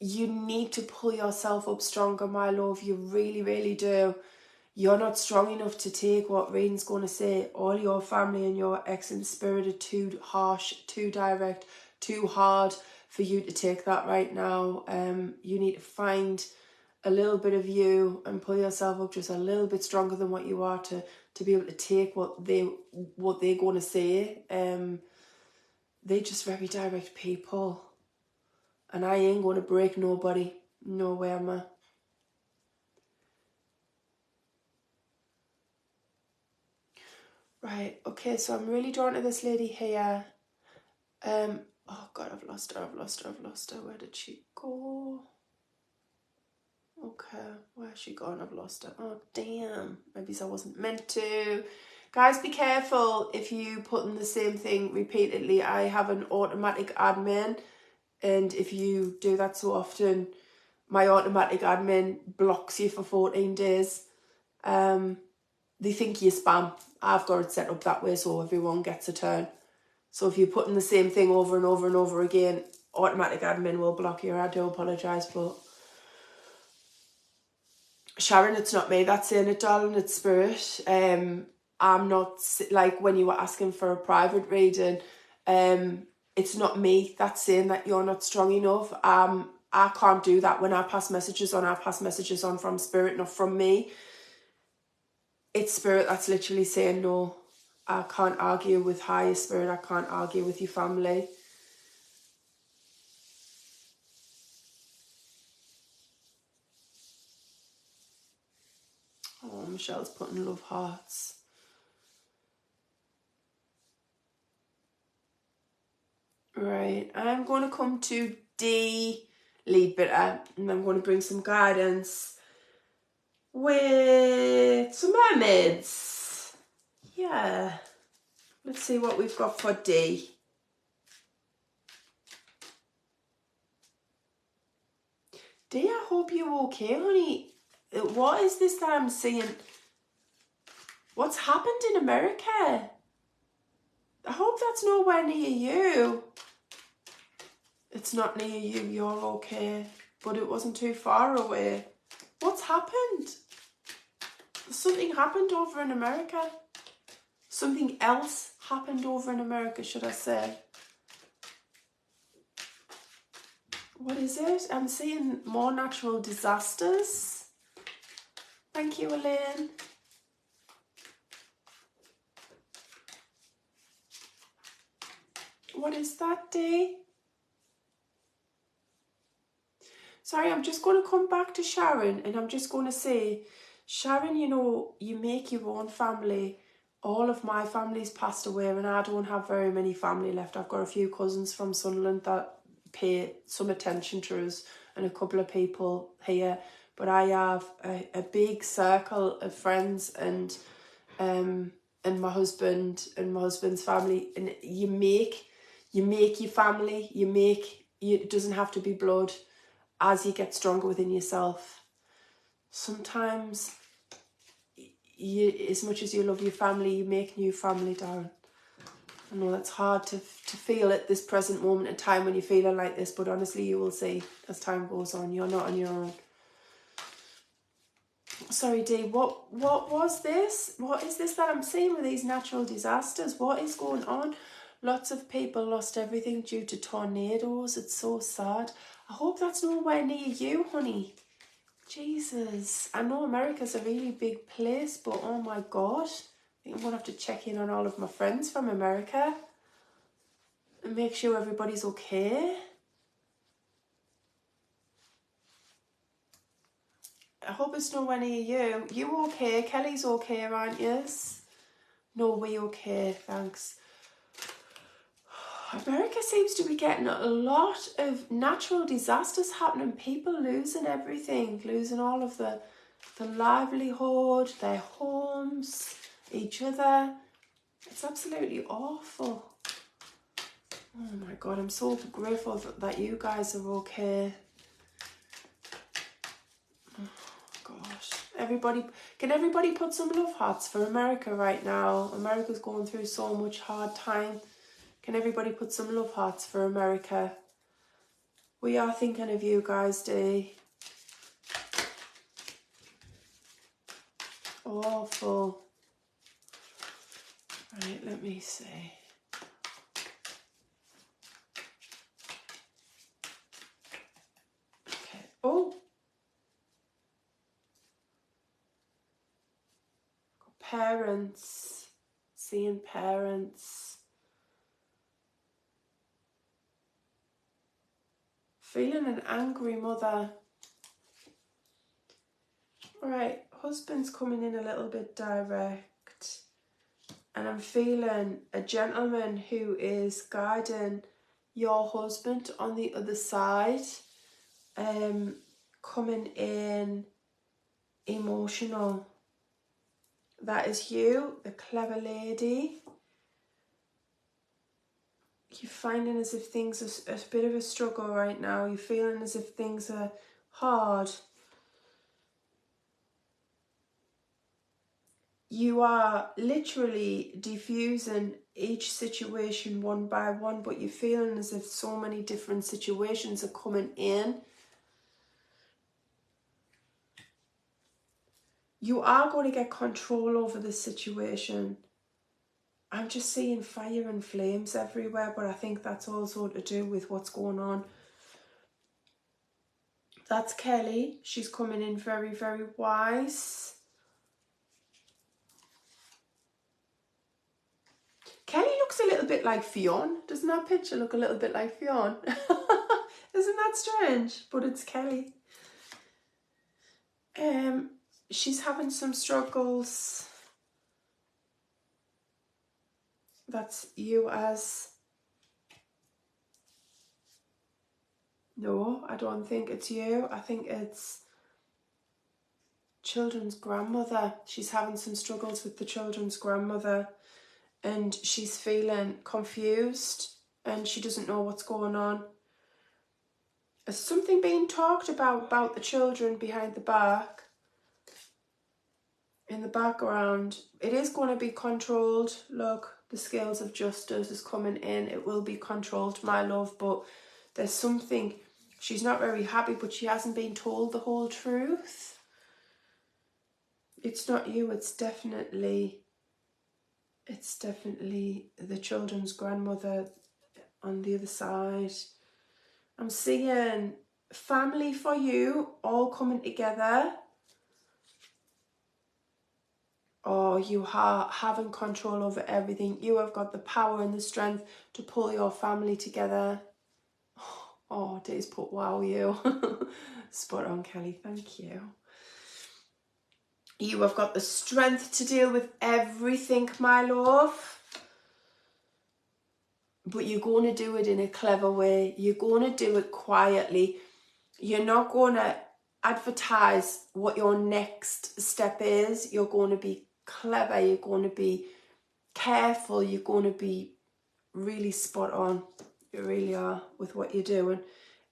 You need to pull yourself up stronger, my love. You really, really do. You're not strong enough to take what Rain's going to say. All your family and your ex in spirit are too harsh, too direct, too hard for you to take that right now. You need to find a little bit of you and pull yourself up just a little bit stronger than what you are to be able to take what they're going to say. They're just very direct people, and I ain't going to break nobody. No way, am I? Right, okay, so I'm really drawn to this lady here. Oh God, I've lost her. Where did she go? Okay, where's she gone? I've lost her. Oh, damn. Maybe I wasn't meant to. Guys, be careful if you put in the same thing repeatedly. I have an automatic admin, and if you do that so often, my automatic admin blocks you for 14 days. They think you spam. I've got it set up that way so everyone gets a turn. So if you're putting the same thing over and over and over again, automatic admin will block you. I do apologise, but Sharon, it's not me that's saying it, darling, it's spirit. I'm not, like when you were asking for a private reading, it's not me that's saying that you're not strong enough. I can't do that. When I pass messages on from spirit, not from me. It's spirit that's literally saying no. I can't argue with higher spirit. I can't argue with your family. Oh, Michelle's putting love hearts. Right, I'm going to come to D, lead bitter, and I'm going to bring some guidance with some mermaids. Yeah, let's see what we've got for D. D, I hope you're okay, honey. What is this that I'm seeing? What's happened in America? I hope that's nowhere near you. It's not near you, you're okay. But it wasn't too far away. What's happened? Something happened over in America. Something else happened over in America, should I say. What is it? I'm seeing more natural disasters. Thank you, Elaine. What is that, Dee? Sorry, I'm just going to come back to Sharon and I'm just going to say, Sharon, you know, you make your own family. All of my family's passed away and I don't have very many family left. I've got a few cousins from Sunderland that pay some attention to us and a couple of people here. But I have a big circle of friends and my husband and my husband's family. And you make your family. It doesn't have to be blood. As you get stronger within yourself, sometimes as much as you love your family, you make new family, darling. I know that's hard to feel at this present moment in time when you're feeling like this, but honestly, you will see as time goes on, you're not on your own. Sorry, Dee, what was this? What is this that I'm seeing with these natural disasters? What is going on? Lots of people lost everything due to tornadoes. It's so sad. I hope that's nowhere near you, honey. Jesus. I know America's a really big place, but oh my God. I think I'm going to have to check in on all of my friends from America and make sure everybody's okay. I hope it's nowhere near you. You okay? Kelly's okay, aren't you? No, we okay, thanks. America seems to be getting a lot of natural disasters happening. People losing everything, losing all of the livelihood, their homes, each other. It's absolutely awful. Oh my God, I'm so grateful that you guys are okay. Oh gosh. Can everybody put some love hearts for America right now? America's going through so much hard time. Can everybody put some love hearts for America? We are thinking of you guys, Dee. Awful. Right, let me see. Okay. Oh. Parents. Seeing parents. Feeling an angry mother. Right, husband's coming in a little bit direct. And I'm feeling a gentleman who is guiding your husband on the other side. Coming in emotional. That is you, the clever lady. You're finding as if things are a bit of a struggle right now. You're feeling as if things are hard. You are literally diffusing each situation one by one, but you're feeling as if so many different situations are coming in. You are going to get control over the situation. I'm just seeing fire and flames everywhere, but I think that's also to do with what's going on. That's Kelly. She's coming in very, very wise. Kelly looks a little bit like Fionn. Doesn't that picture look a little bit like Fionn? Isn't that strange? But it's Kelly. She's having some struggles. That's you as... No, I don't think it's you. I think it's children's grandmother. She's having some struggles with the children's grandmother, and she's feeling confused and she doesn't know what's going on. Is something being talked about the children behind the back? In the background, it is going to be controlled. Look, the scales of justice is coming in. It will be controlled, my love, but there's something... She's not very happy, but she hasn't been told the whole truth. It's not you, it's definitely the children's grandmother on the other side. I'm seeing family for you all coming together. Or you are having control over everything. You have got the power and the strength to pull your family together. Oh, Dave's put wow you. Spot on, Kelly, thank you. You have got the strength to deal with everything, my love. But you're going to do it in a clever way. You're going to do it quietly. You're not going to advertise what your next step is. You're going to be clever. You're going to be careful. You're going to be really spot on. You really are with what you're doing.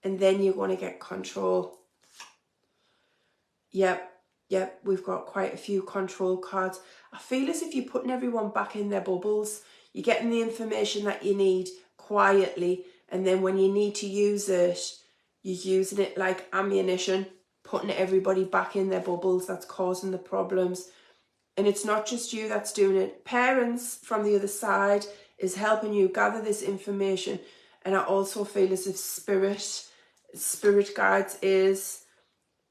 And then you're going to get control. Yep, we've got quite a few control cards. I feel as if you're putting everyone back in their bubbles. You're getting the information that you need quietly. And then when you need to use it, you're using it like ammunition, putting everybody back in their bubbles. That's causing the problems. And it's not just you that's doing it. Parents from the other side is helping you gather this information. And I also feel as if spirit guides is,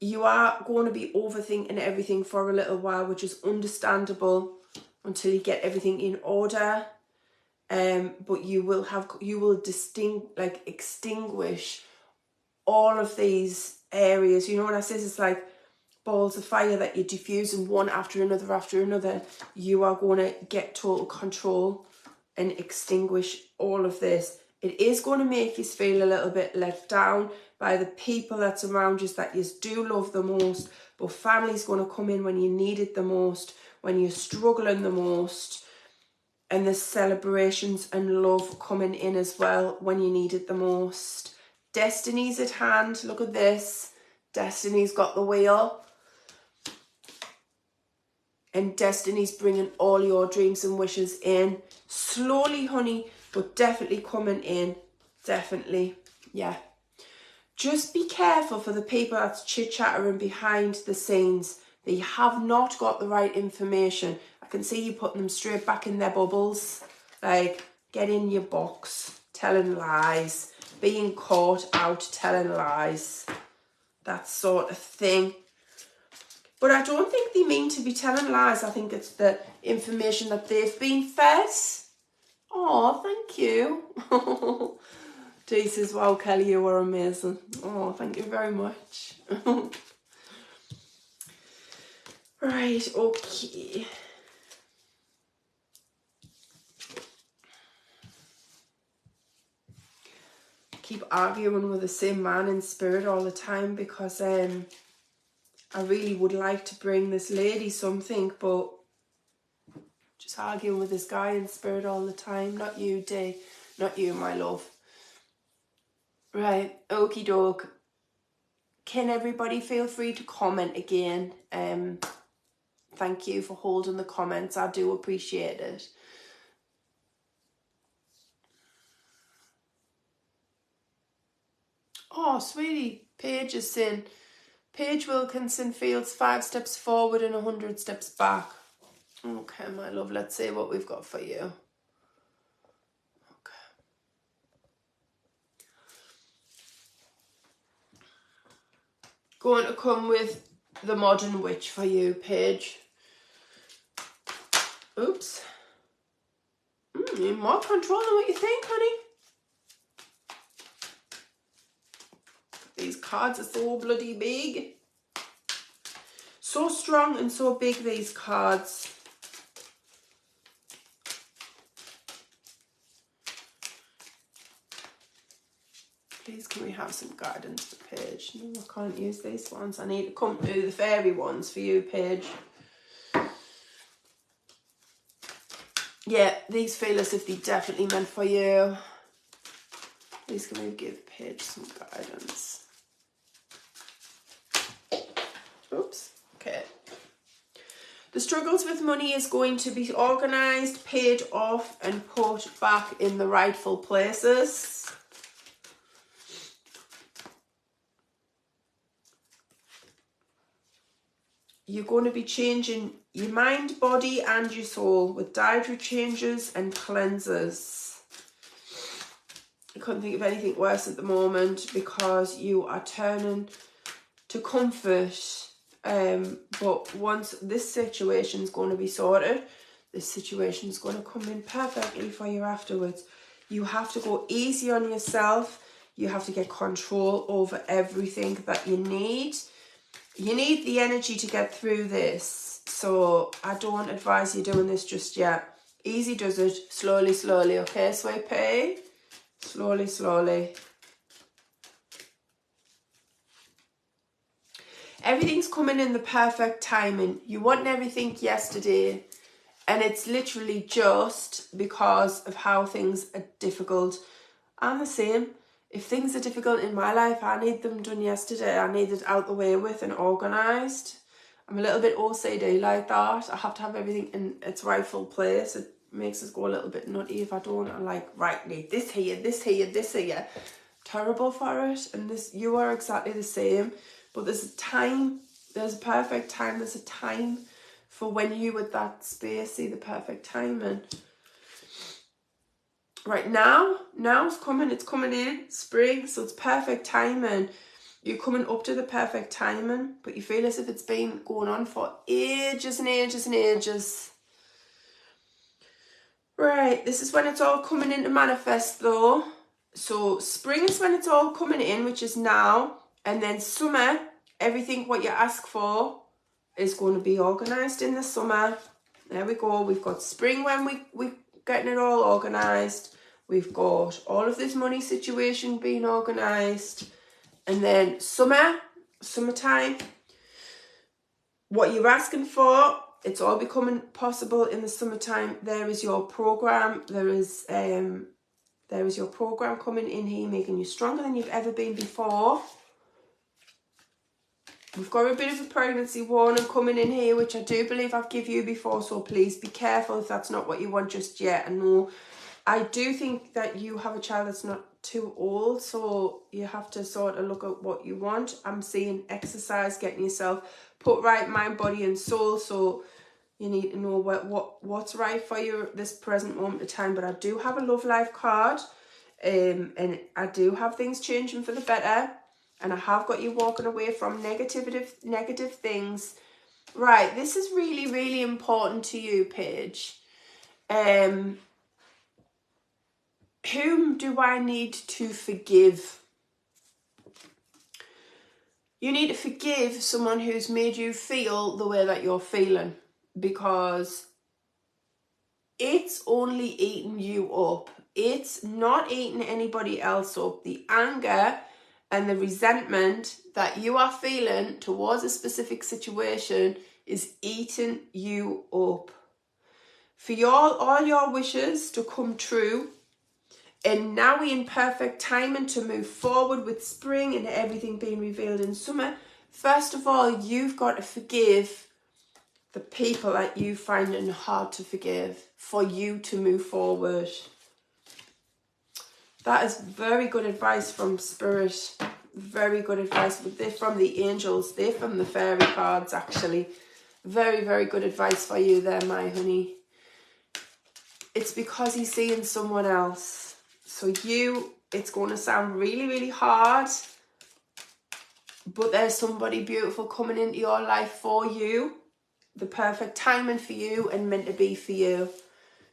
you are going to be overthinking everything for a little while, which is understandable until you get everything in order. But you will extinguish all of these areas. You know what I say? It's like balls of fire that you're diffusing one after another. You are going to get total control and extinguish all of this. It is going to make you feel a little bit let down by the people that's around you that you do love the most, but family's going to come in when you need it the most, when you're struggling the most, and there's celebrations and love coming in as well when you need it the most. Destiny's at hand. Look at this. Destiny's got the wheel. And Destiny's bringing all your dreams and wishes in. Slowly, honey, but definitely coming in. Definitely. Yeah. Just be careful for the people that's chit-chattering behind the scenes. They have not got the right information. I can see you putting them straight back in their bubbles. Like, get in your box. Telling lies. Being caught out telling lies. That sort of thing. But I don't think they mean to be telling lies. I think it's the information that they've been fed. Oh, thank you. Dee says, wow, Kelly, you were amazing. Oh, thank you very much. Right, okay. Keep arguing with the same man in spirit all the time because I really would like to bring this lady something, but just arguing with this guy in spirit all the time. Not you, Dee. Not you, my love. Right, okie doke. Can everybody feel free to comment again? Thank you for holding the comments. I do appreciate it. Oh, sweetie, Paige is saying, Paige Wilkinson feels 5 steps forward and 100 steps back. Okay, my love, let's see what we've got for you. Okay. Going to come with the modern witch for you, Paige. Oops. You're more control than what you think, honey. These cards are so bloody big. So strong and so big, these cards. Please, can we have some guidance for Paige? No, I can't use these ones. I need to come to the fairy ones for you, Paige. Yeah, these feel as if they're definitely meant for you. Please, can we give Paige some guidance? Oops. Okay. The struggles with money is going to be organised, paid off, and put back in the rightful places. You're going to be changing your mind, body, and your soul with dietary changes and cleanses. I couldn't think of anything worse at the moment because you are turning to comfort. But once this situation is going to be sorted, this situation is going to come in perfectly for you afterwards. You have to go easy on yourself. You have to get control over everything that you need. You need the energy to get through this. So I don't advise you doing this just yet. Easy does it. Slowly, slowly. Okay, sweet pea? Slowly, slowly. Everything's coming in the perfect timing. You want everything yesterday, and it's literally just because of how things are difficult. I'm the same. If things are difficult in my life, I need them done yesterday. I need it out the way with and organised. I'm a little bit OCD like that. I have to have everything in its rightful place. It makes us go a little bit nutty if I don't. I'm like, right, need this here, this here, this here. Terrible for it. And this, you are exactly the same. But there's a time, there's a perfect time, there's a time for when you with that space see the perfect timing. Right now it's coming in, spring, so it's perfect timing. You're coming up to the perfect timing, but you feel as if it's been going on for ages and ages and ages. Right, this is when it's all coming in to manifest though. So spring is when it's all coming in, which is now. And then summer, everything what you ask for is going to be organised in the summer. There we go. We've got spring when we're getting it all organised. We've got all of this money situation being organised. And then summertime, what you're asking for, it's all becoming possible in the summertime. There is your program. There is your program coming in here, making you stronger than you've ever been before. We've got a bit of a pregnancy warning coming in here, which I do believe I've given you before, so please be careful if that's not what you want just yet. And no, I do think that you have a child that's not too old, so you have to sort of look at what you want. I'm seeing exercise, getting yourself put right, mind, body and soul, so you need to know what's right for you at this present moment of time. But I do have a love life card, and I do have things changing for the better. And I have got you walking away from negative things. Right, this is really, really important to you, Paige. Whom do I need to forgive? You need to forgive someone who's made you feel the way that you're feeling, because it's only eating you up. It's not eating anybody else up. The anger and the resentment that you are feeling towards a specific situation is eating you up. For all your wishes to come true, and now we're in perfect timing to move forward with spring and everything being revealed in summer, first of all, you've got to forgive the people that you find it hard to forgive for you to move forward. That is very good advice from Spirit. Very good advice. But they're from the angels. They're from the fairy cards, actually. Very, very good advice for you there, my honey. It's because he's seeing someone else. So it's going to sound really, really hard. But there's somebody beautiful coming into your life for you. The perfect timing for you and meant to be for you.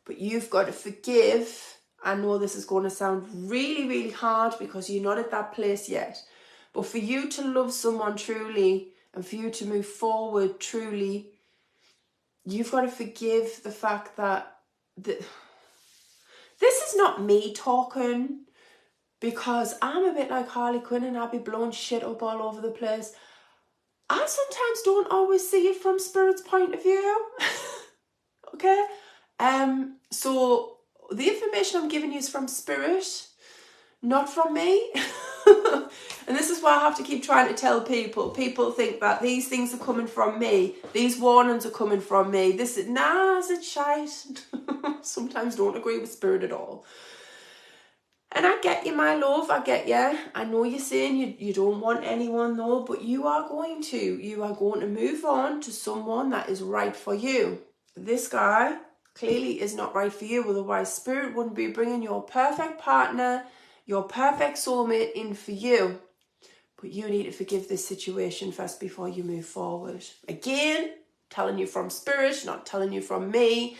But you've got to forgive. I know this is going to sound really, really hard because you're not at that place yet. But for you to love someone truly and for you to move forward truly, you've got to forgive the fact that this is not me talking, because I'm a bit like Harley Quinn and I'll be blowing shit up all over the place. I sometimes don't always see it from Spirit's point of view. Okay? So the information I'm giving you is from Spirit, not from me. And this is why I have to keep trying to tell people. People think that these things are coming from me. These warnings are coming from me. This is, nah, it's shite. Sometimes don't agree with Spirit at all. And I get you, my love, I get you. I know you're saying you don't want anyone though, but you are going to. You are going to move on to someone that is right for you. This guy clearly is not right for you, otherwise Spirit wouldn't be bringing your perfect partner, your perfect soulmate in for you. But you need to forgive this situation first before you move forward. Again, telling you from Spirit, not telling you from me.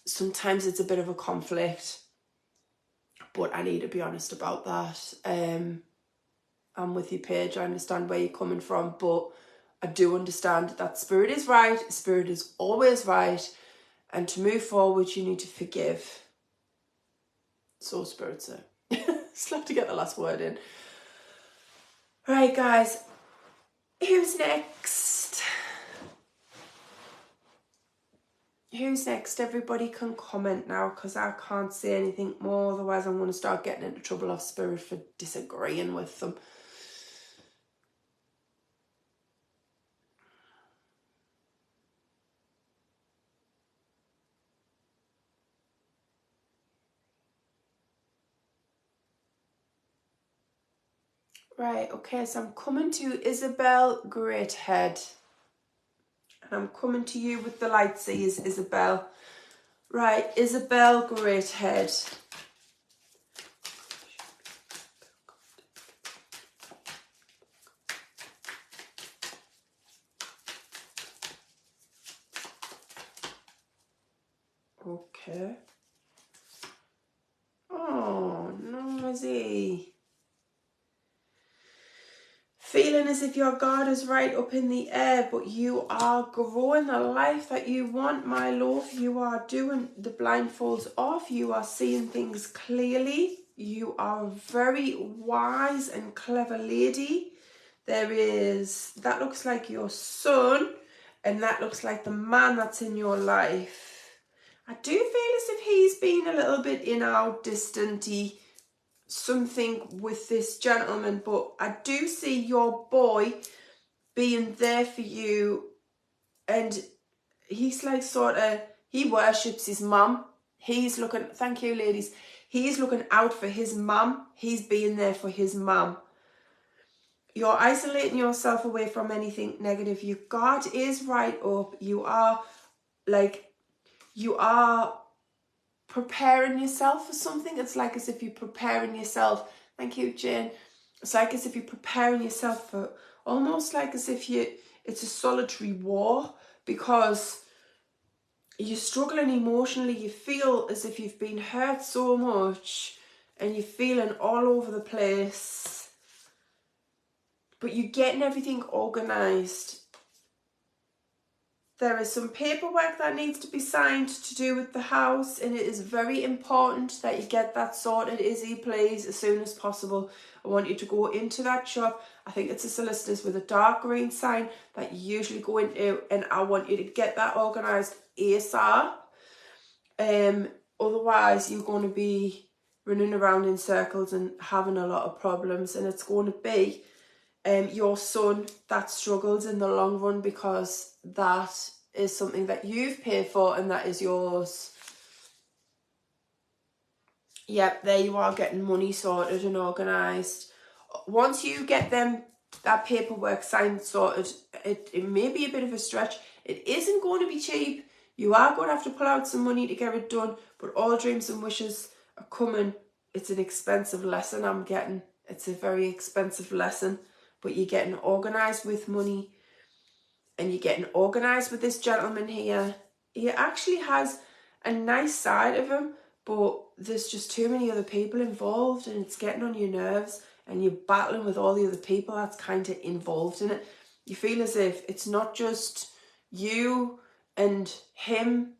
Sometimes it's a bit of a conflict, but I need to be honest about that. I'm with you, Paige. I understand where you're coming from, but I do understand that Spirit is right. Spirit is always right. And to move forward, you need to forgive. So Spirit said. Still have to get the last word in. Right, guys. Who's next? Who's next? Everybody can comment now because I can't say anything more. Otherwise, I'm going to start getting into trouble off Spirit for disagreeing with them. Right, okay, so I'm coming to Isabel Greathead. And I'm coming to you with the light seers, Isabel. Right, Isabel Greathead. Okay. Oh, noisy. Feeling as if your guard is right up in the air, but you are growing the life that you want, my love. You are doing the blindfolds off. You are seeing things clearly. You are a very wise and clever lady. That looks like your son, and that looks like the man that's in your life. I do feel as if he's been a little bit distant-y, something with this gentleman, but I do see your boy being there for you, and he's like he worships his mum. He's looking, thank you ladies, he's looking out for his mum. He's being there for his mum. You're isolating yourself away from anything negative. Your guard is right up. You are preparing yourself for something. It's like as if you're preparing yourself. Thank you, Jane. It's like as if you're preparing yourself for almost like as if it's a solitary war, because you're struggling emotionally. You feel as if you've been hurt so much and you're feeling all over the place, but you're getting everything organized. There is some paperwork that needs to be signed to do with the house, and it is very important that you get that sorted, Izzy, please, as soon as possible. I want you to go into that shop. I think it's a solicitor's with a dark green sign that you usually go into, and I want you to get that organised ASAP. Otherwise, you're going to be running around in circles and having a lot of problems, and it's going to be your son that struggles in the long run, because that is something that you've paid for and that is yours. Yep, there you are, getting money sorted and organised. once you get that paperwork signed, sorted, it may be a bit of a stretch. It isn't going to be cheap. You are going to have to pull out some money to get it done, but all dreams and wishes are coming. It's an expensive lesson I'm getting. It's a very expensive lesson, but you're getting organised with money, and you're getting organised with this gentleman here. He actually has a nice side of him, but there's just too many other people involved, and it's getting on your nerves, and you're battling with all the other people that's kind of involved in it. You feel as if it's not just you and him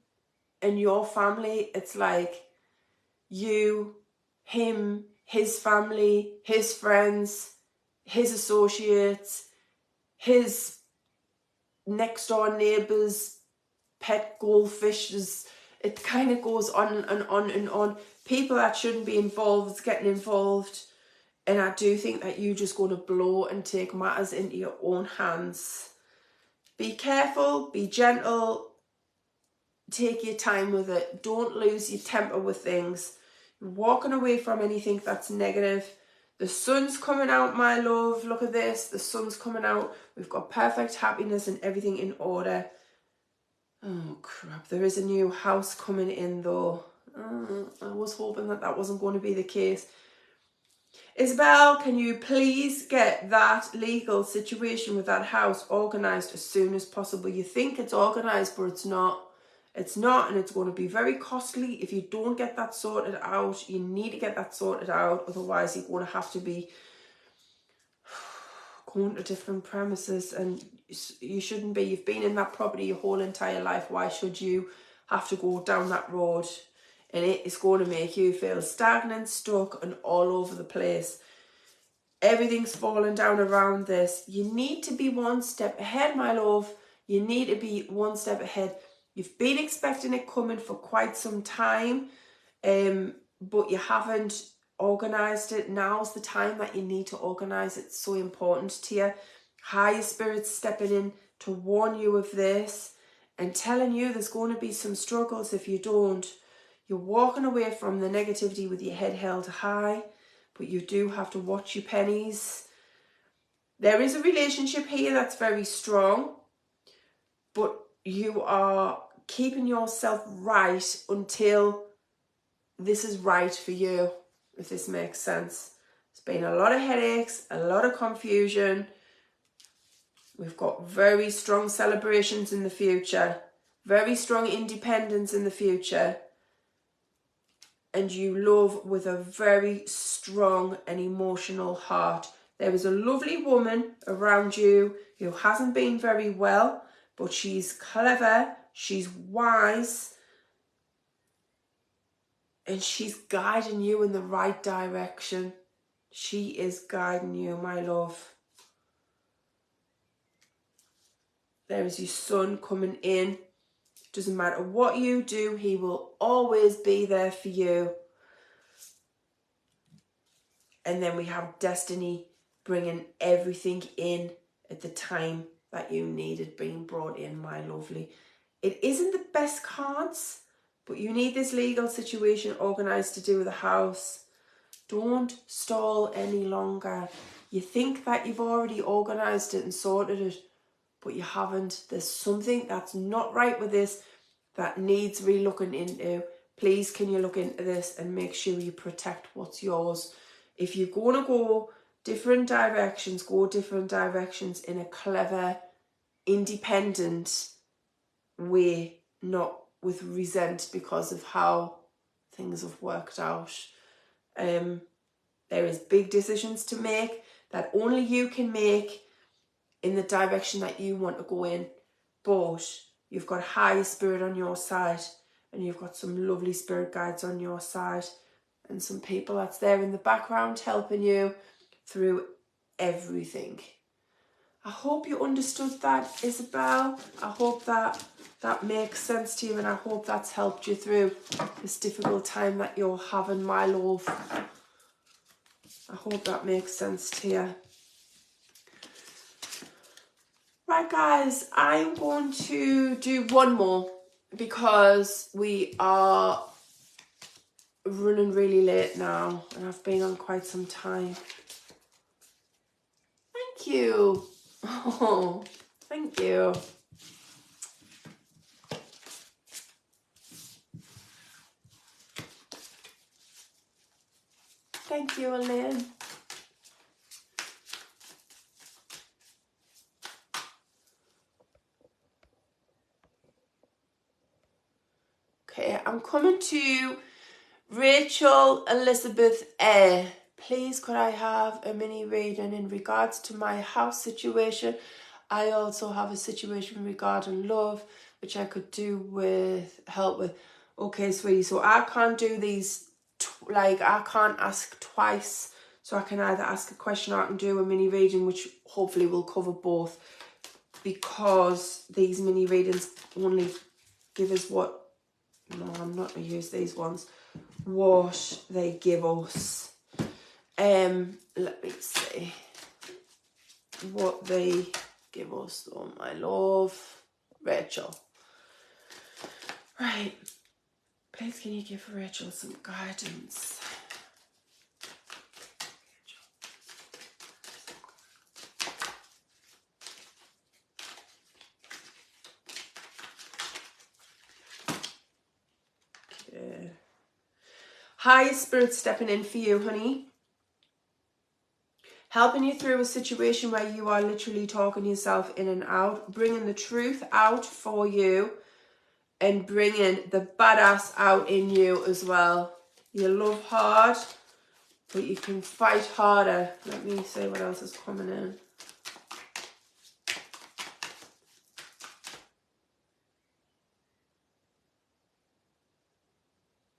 and your family. It's like you, him, his family, his friends, his associates, his next door neighbours, pet goldfishes. It kind of goes on and on and on. People that shouldn't be involved is getting involved. And I do think that you're just going to blow and take matters into your own hands. Be careful, be gentle, take your time with it. Don't lose your temper with things. You're walking away from anything that's negative. The sun's coming out, my love. Look at this. The sun's coming out. We've got perfect happiness and everything in order. Oh, crap. There is a new house coming in, though. I was hoping that wasn't going to be the case. Isabel, can you please get that legal situation with that house organised as soon as possible? You think it's organised, but it's not. It's not, and it's going to be very costly if you don't get that sorted out. You need to get that sorted out, otherwise you're going to have to be going to different premises, and you shouldn't be. You've been in that property your whole entire life. Why should you have to go down that road? And it is going to make you feel stagnant, stuck, and all over the place. Everything's falling down around this. You need to be one step ahead, my love. You need to be one step ahead. You've been expecting it coming for quite some time, but you haven't organised it. Now's the time that you need to organise it. It's so important to you. Higher spirits stepping in to warn you of this and telling you there's going to be some struggles if you don't. You're walking away from the negativity with your head held high, but you do have to watch your pennies. There is a relationship here that's very strong, but you are keeping yourself right until this is right for you, if this makes sense. There's been a lot of headaches, a lot of confusion. We've got very strong celebrations in the future, very strong independence in the future. And you love with a very strong and emotional heart. There is a lovely woman around you who hasn't been very well, but she's clever, she's wise, and she's guiding you in the right direction. She is guiding you, my love. There is your son coming in. Doesn't matter what you do, he will always be there for you. And then we have destiny bringing everything in at the time that you needed being brought in, my lovely. It isn't the best cards, but you need this legal situation organised to do with the house. Don't stall any longer. You think that you've already organised it and sorted it, but you haven't. There's something that's not right with this that needs re-looking into. Please, can you look into this and make sure you protect what's yours? If you're going to go different directions, go different directions in a clever, independent way, not with resent because of how things have worked out. There is big decisions to make that only you can make in the direction that you want to go in, but you've got higher spirit on your side, and you've got some lovely spirit guides on your side, and some people that's there in the background helping you through everything. I hope you understood that, Isabel. I hope that makes sense to you, and I hope that's helped you through this difficult time that you're having, my love. I hope that makes sense to you. Right, guys, I'm going to do one more because we are running really late now and I've been on quite some time. thank you. Oh, thank you. Thank you, Elaine. Okay, I'm coming to Rachel Elizabeth A. Please, could I have a mini reading in regards to my house situation? I also have a situation regarding love, which I could do with help with. Okay, sweetie, so I can't do these, I can't ask twice. So I can either ask a question or I can do a mini reading, which hopefully will cover both, because these mini readings only give us what, no, I'm not going to use these ones, what they give us. Let me see what they give us. Oh, my love, Rachel. Right, please can you give Rachel some guidance? Okay. Higher Spirit stepping in for you, honey. Helping you through a situation where you are literally talking yourself in and out, bringing the truth out for you, and bringing the badass out in you as well. You love hard, but you can fight harder. Let me see what else is coming in.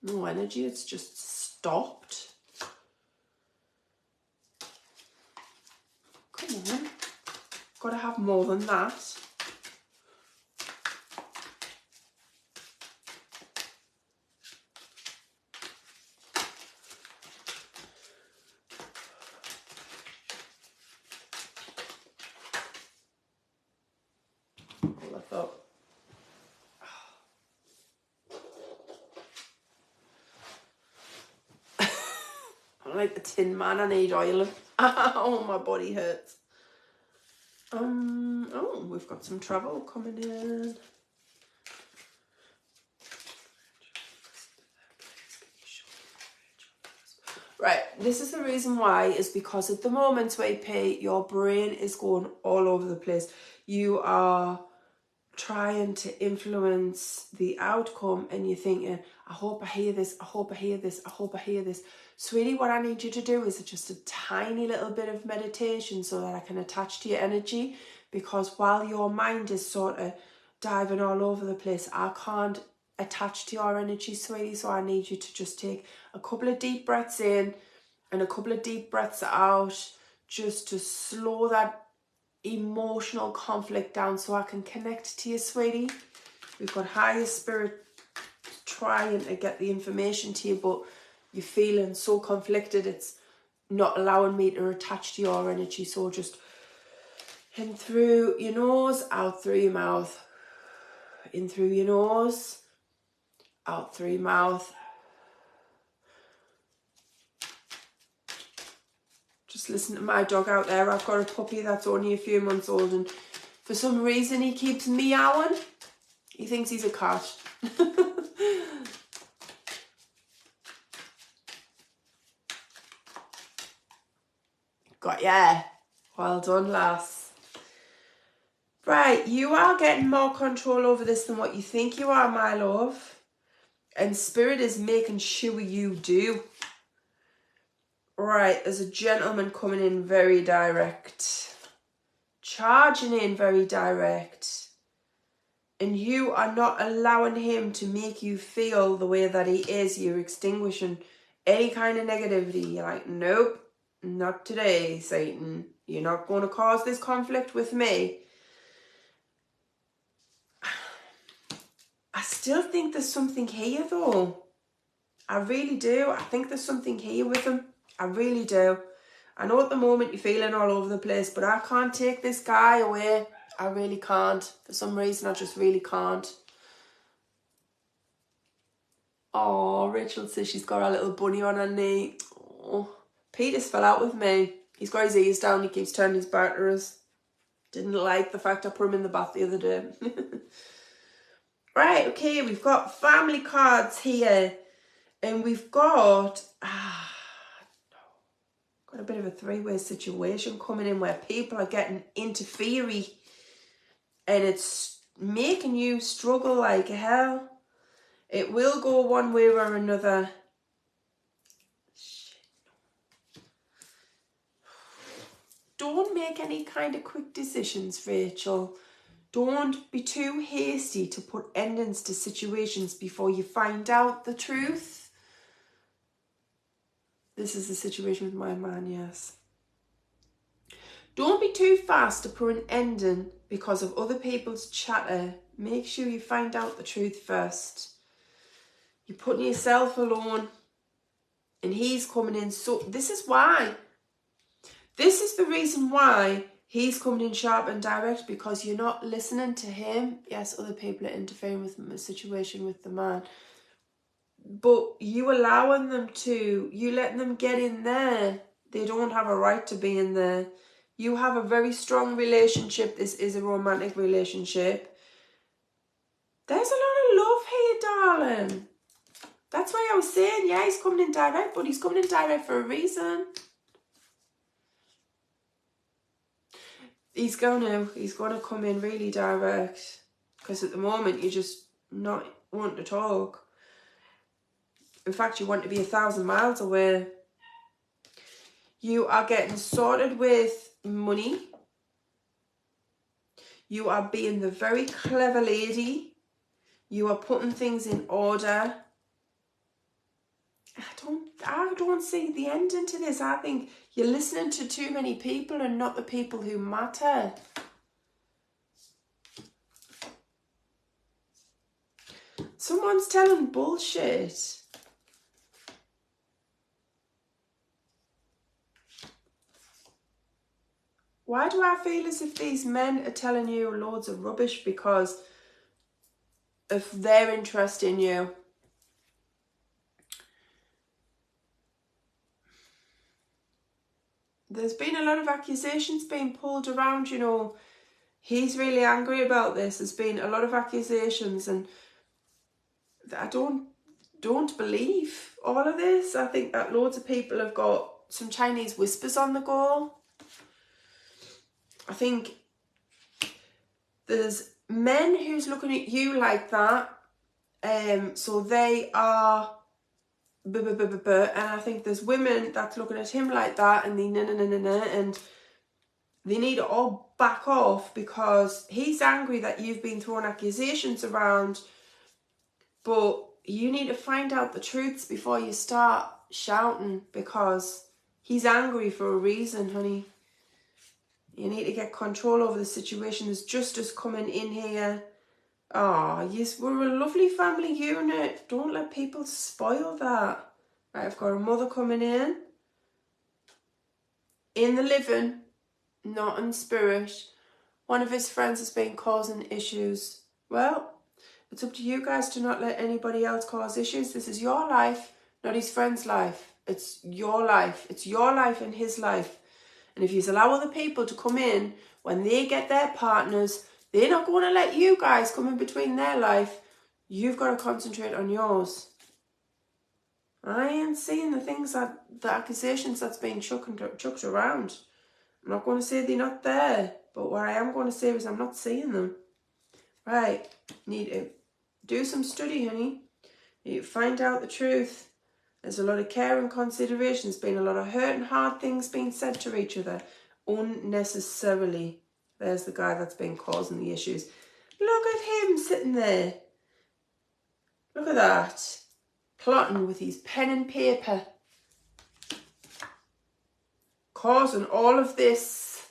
No energy, it's just stopped. Come on. Gotta have more than that. Well, I thought. I'm like the Tin Man, I need oil. Oh, my body hurts. Oh, we've got some travel coming in. Right, this is the reason why, is because at the moment, Sweet your brain is going all over the place. You are trying to influence the outcome and you're thinking, I hope I hear this, I hope I hear this, I hope I hear this. Sweetie, what I need you to do is just a tiny little bit of meditation so that I can attach to your energy, because while your mind is sort of diving all over the place, I can't attach to your energy, sweetie, so I need you to just take a couple of deep breaths in and a couple of deep breaths out, just to slow that emotional conflict down so I can connect to you, sweetie. We've got higher spirit trying to get the information to you, but you're feeling so conflicted, it's not allowing me to attach to your energy. So just in through your nose, out through your mouth. In through your nose, out through your mouth. Just listen to my dog out there. I've got a puppy that's only a few months old, and for some reason he keeps meowing. He thinks he's a cat. Got ya. Well done, lass. Right, you are getting more control over this than what you think you are, my love. And Spirit is making sure you do. Right, there's a gentleman coming in very direct. Charging in very direct. And you are not allowing him to make you feel the way that he is. You're extinguishing any kind of negativity. You're like, nope, not today, Satan. You're not going to cause this conflict with me. I still think there's something here, though. I really do. I think there's something here with him. I really do. I know at the moment you're feeling all over the place, but I can't take this guy away. I really can't. For some reason, I just really can't. Oh, Rachel says she's got her little bunny on her knee. Oh, Peter's fell out with me. He's got his ears down. He keeps turning his back to us. Didn't like the fact I put him in the bath the other day. Right, okay, we've got family cards here. And we've got a bit of a three-way situation coming in where people are getting interfery. And it's making you struggle like hell. It will go one way or another. Don't make any kind of quick decisions, Rachel. Don't be too hasty to put endings to situations before you find out the truth. This is the situation with my man, yes. Don't be too fast to put an ending because of other people's chatter. Make sure you find out the truth first. You're putting yourself alone and he's coming in. So this is why. This is the reason why he's coming in sharp and direct, because you're not listening to him. Yes, other people are interfering with the situation with the man. But you allowing them to, you letting them get in there. They don't have a right to be in there. You have a very strong relationship. This is a romantic relationship. There's a lot of love here, darling. That's why I was saying, yeah, he's coming in direct, but he's coming in direct for a reason. He's gonna come in really direct, because at the moment you're just not wanting to talk. In fact, you want to be 1,000 miles away. You are getting sorted with money. You are being the very clever lady. You are putting things in order. I don't see the ending to this. I think you're listening to too many people and not the people who matter. Someone's telling bullshit. Why do I feel as if these men are telling you loads of rubbish because of their interest in you? There's been a lot of accusations being pulled around, you know. He's really angry about this. There's been a lot of accusations, and I don't believe all of this. I think that loads of people have got some Chinese whispers on the go. I think there's men who's looking at you like that, so they are and I think there's women that's looking at him like that, and and they need to all back off because he's angry that you've been throwing accusations around, but you need to find out the truths before you start shouting, because he's angry for a reason, honey. You need to get control over the situation. There's justice coming in here. Oh, yes, we're a lovely family unit. Don't let people spoil that. Right, I've got a mother coming in the living, not in spirit. One of his friends has been causing issues. Well, it's up to you guys to not let anybody else cause issues. This is your life, not his friend's life. It's your life. It's your life and his life. And if you allow other people to come in when they get their partners, they're not going to let you guys come in between their life. You've got to concentrate on yours. I ain't seeing the accusations that's being chucked around. I'm not going to say they're not there, but what I am going to say is I'm not seeing them. Right, need to do some study, honey. You need to find out the truth. There's a lot of care and consideration. There's been a lot of hurt and hard things being said to each other unnecessarily. There's the guy that's been causing the issues. Look at him sitting there. Look at that. Plotting with his pen and paper. Causing all of this.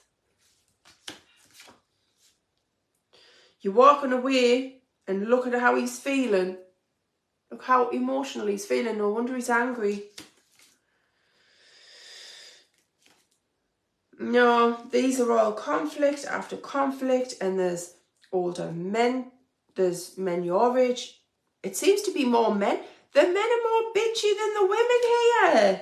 You're walking away and look at how he's feeling. Look how emotional he's feeling. No wonder he's angry. No, these are all conflict after conflict, and there's older men. There's men your age. It seems to be more men. The men are more bitchy than the women here.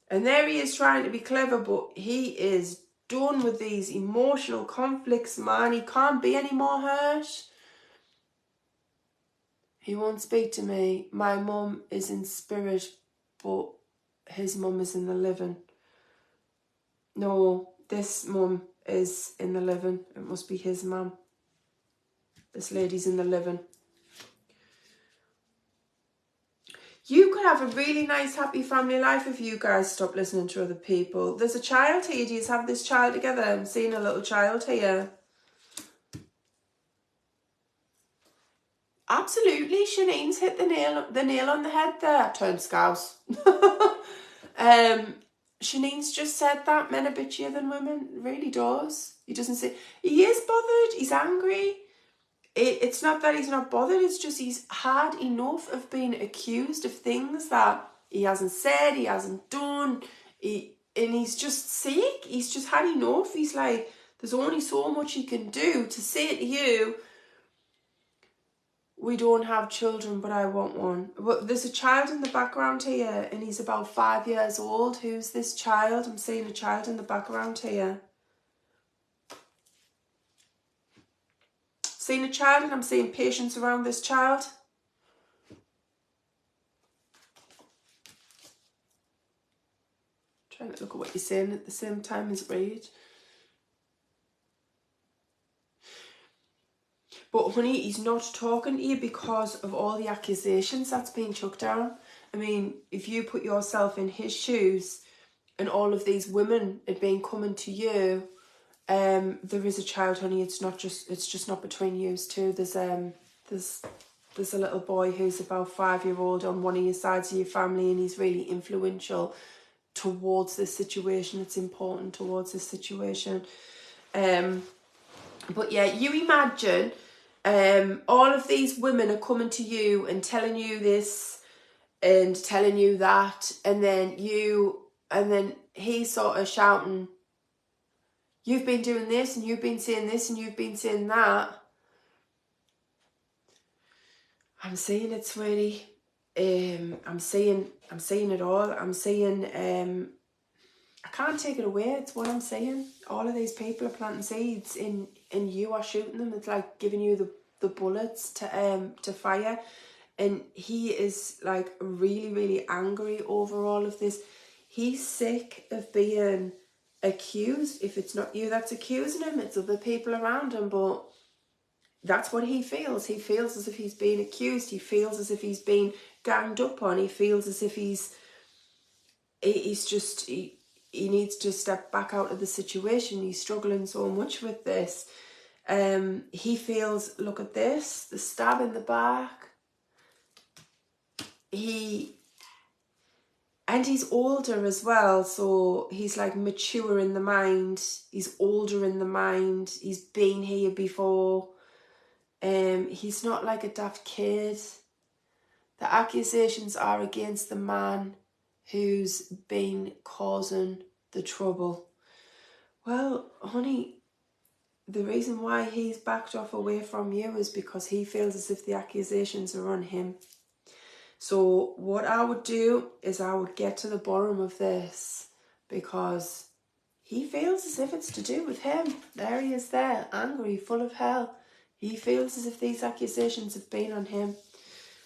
And there he is trying to be clever, but he is done with these emotional conflicts, man. He can't be any more hurt. He won't speak to me. My mum is in spirit, but his mum is in the living. No, this mum is in the living. It must be his mum. This lady's in the living. You could have a really nice, happy family life if you guys stop listening to other people. There's a child here. Do you have this child together? I'm seeing a little child here. Absolutely. Shanine's hit the nail on the head there. Turn scouse. Shanine's just said that men are bitchier than women. It really does. He doesn't say... He is bothered. He's angry. It's not that he's not bothered, it's just he's had enough of being accused of things that he hasn't said, he hasn't done, and he's just sick. He's just had enough. He's like, there's only so much he can do to say to you, we don't have children, but I want one. But there's a child in the background here, and he's about 5 years old. Who's this child? I'm seeing a child in the background here. Seeing a child, and I'm seeing patience around this child. Trying to look at what you're saying at the same time as read. But honey, he's not talking to you because of all the accusations that's been chucked down. I mean, if you put yourself in his shoes and all of these women had been coming to you, there is a child, honey. It's just not between you two. There's a little boy who's about 5-year-old on one of your sides of your family, and he's really influential towards this situation. It's important towards this situation. But yeah, you imagine all of these women are coming to you and telling you this and telling you that, and then he's sort of shouting, you've been doing this, and you've been saying this, and you've been saying that. I'm saying it, sweetie. I'm saying it all. I'm saying, I can't take it away. It's what I'm saying. All of these people are planting seeds, and you are shooting them. It's like giving you the bullets to fire. And he is like really, really angry over all of this. He's sick of being accused. If it's not you that's accusing him, it's other people around him, but that's what he feels. He feels as if he's being accused. He feels as if he's being ganged up on. He feels as if he needs to step back out of the situation. He's struggling so much with this. He feels, look at this, the stab in the back. And he's older as well, so he's like mature in the mind. He's older in the mind. He's been here before. He's not like a daft kid. The accusations are against the man who's been causing the trouble. Well, honey, the reason why he's backed off away from you is because he feels as if the accusations are on him. So what I would do is I would get to the bottom of this, because he feels as if it's to do with him. There he is there, angry, full of hell. He feels as if these accusations have been on him.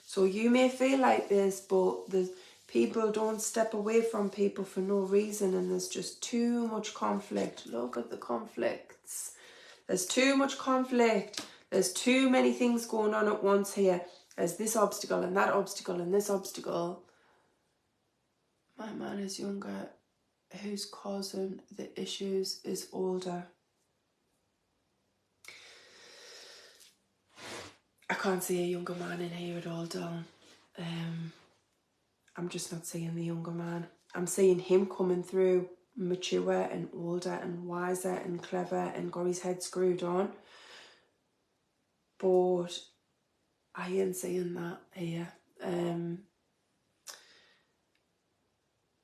So you may feel like this, but the people don't step away from people for no reason, and there's just too much conflict. Look at the conflicts. There's too much conflict. There's too many things going on at once here. There's this obstacle and that obstacle and this obstacle. My man is younger. Who's causing the issues is older. I can't see a younger man in here at all, Dawn. I'm just not seeing the younger man. I'm seeing him coming through mature and older and wiser and clever and got his head screwed on. But I ain't seeing that here.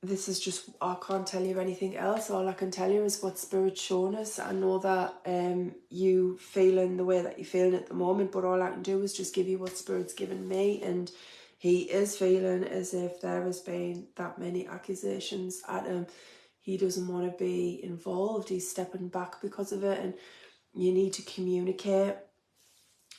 This is just, I can't tell you anything else. All I can tell you is what Spirit's shown us. I know that you feeling the way that you're feeling at the moment, but all I can do is just give you what Spirit's given me. And He is feeling as if there has been that many accusations at him. He doesn't want to be involved. He's stepping back because of it, and you need to communicate.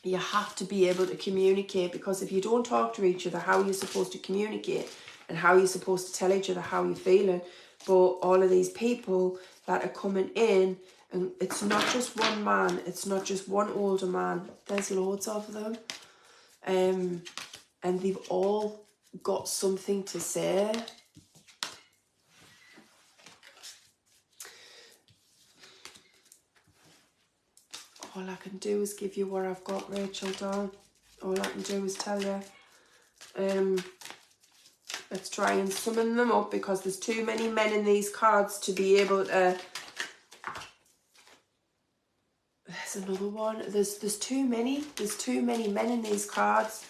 You have to be able to communicate, because if you don't talk to each other, how are you supposed to communicate? And how are you supposed to tell each other how you're feeling? But all of these people that are coming in, and it's not just one man, it's not just one older man, there's loads of them. And they've all got something to say. All I can do is give you what I've got, Rachel, darling. All I can do is tell you. Let's try and summon them up, because there's too many men in these cards to be able to... There's another one. There's too many. There's too many men in these cards.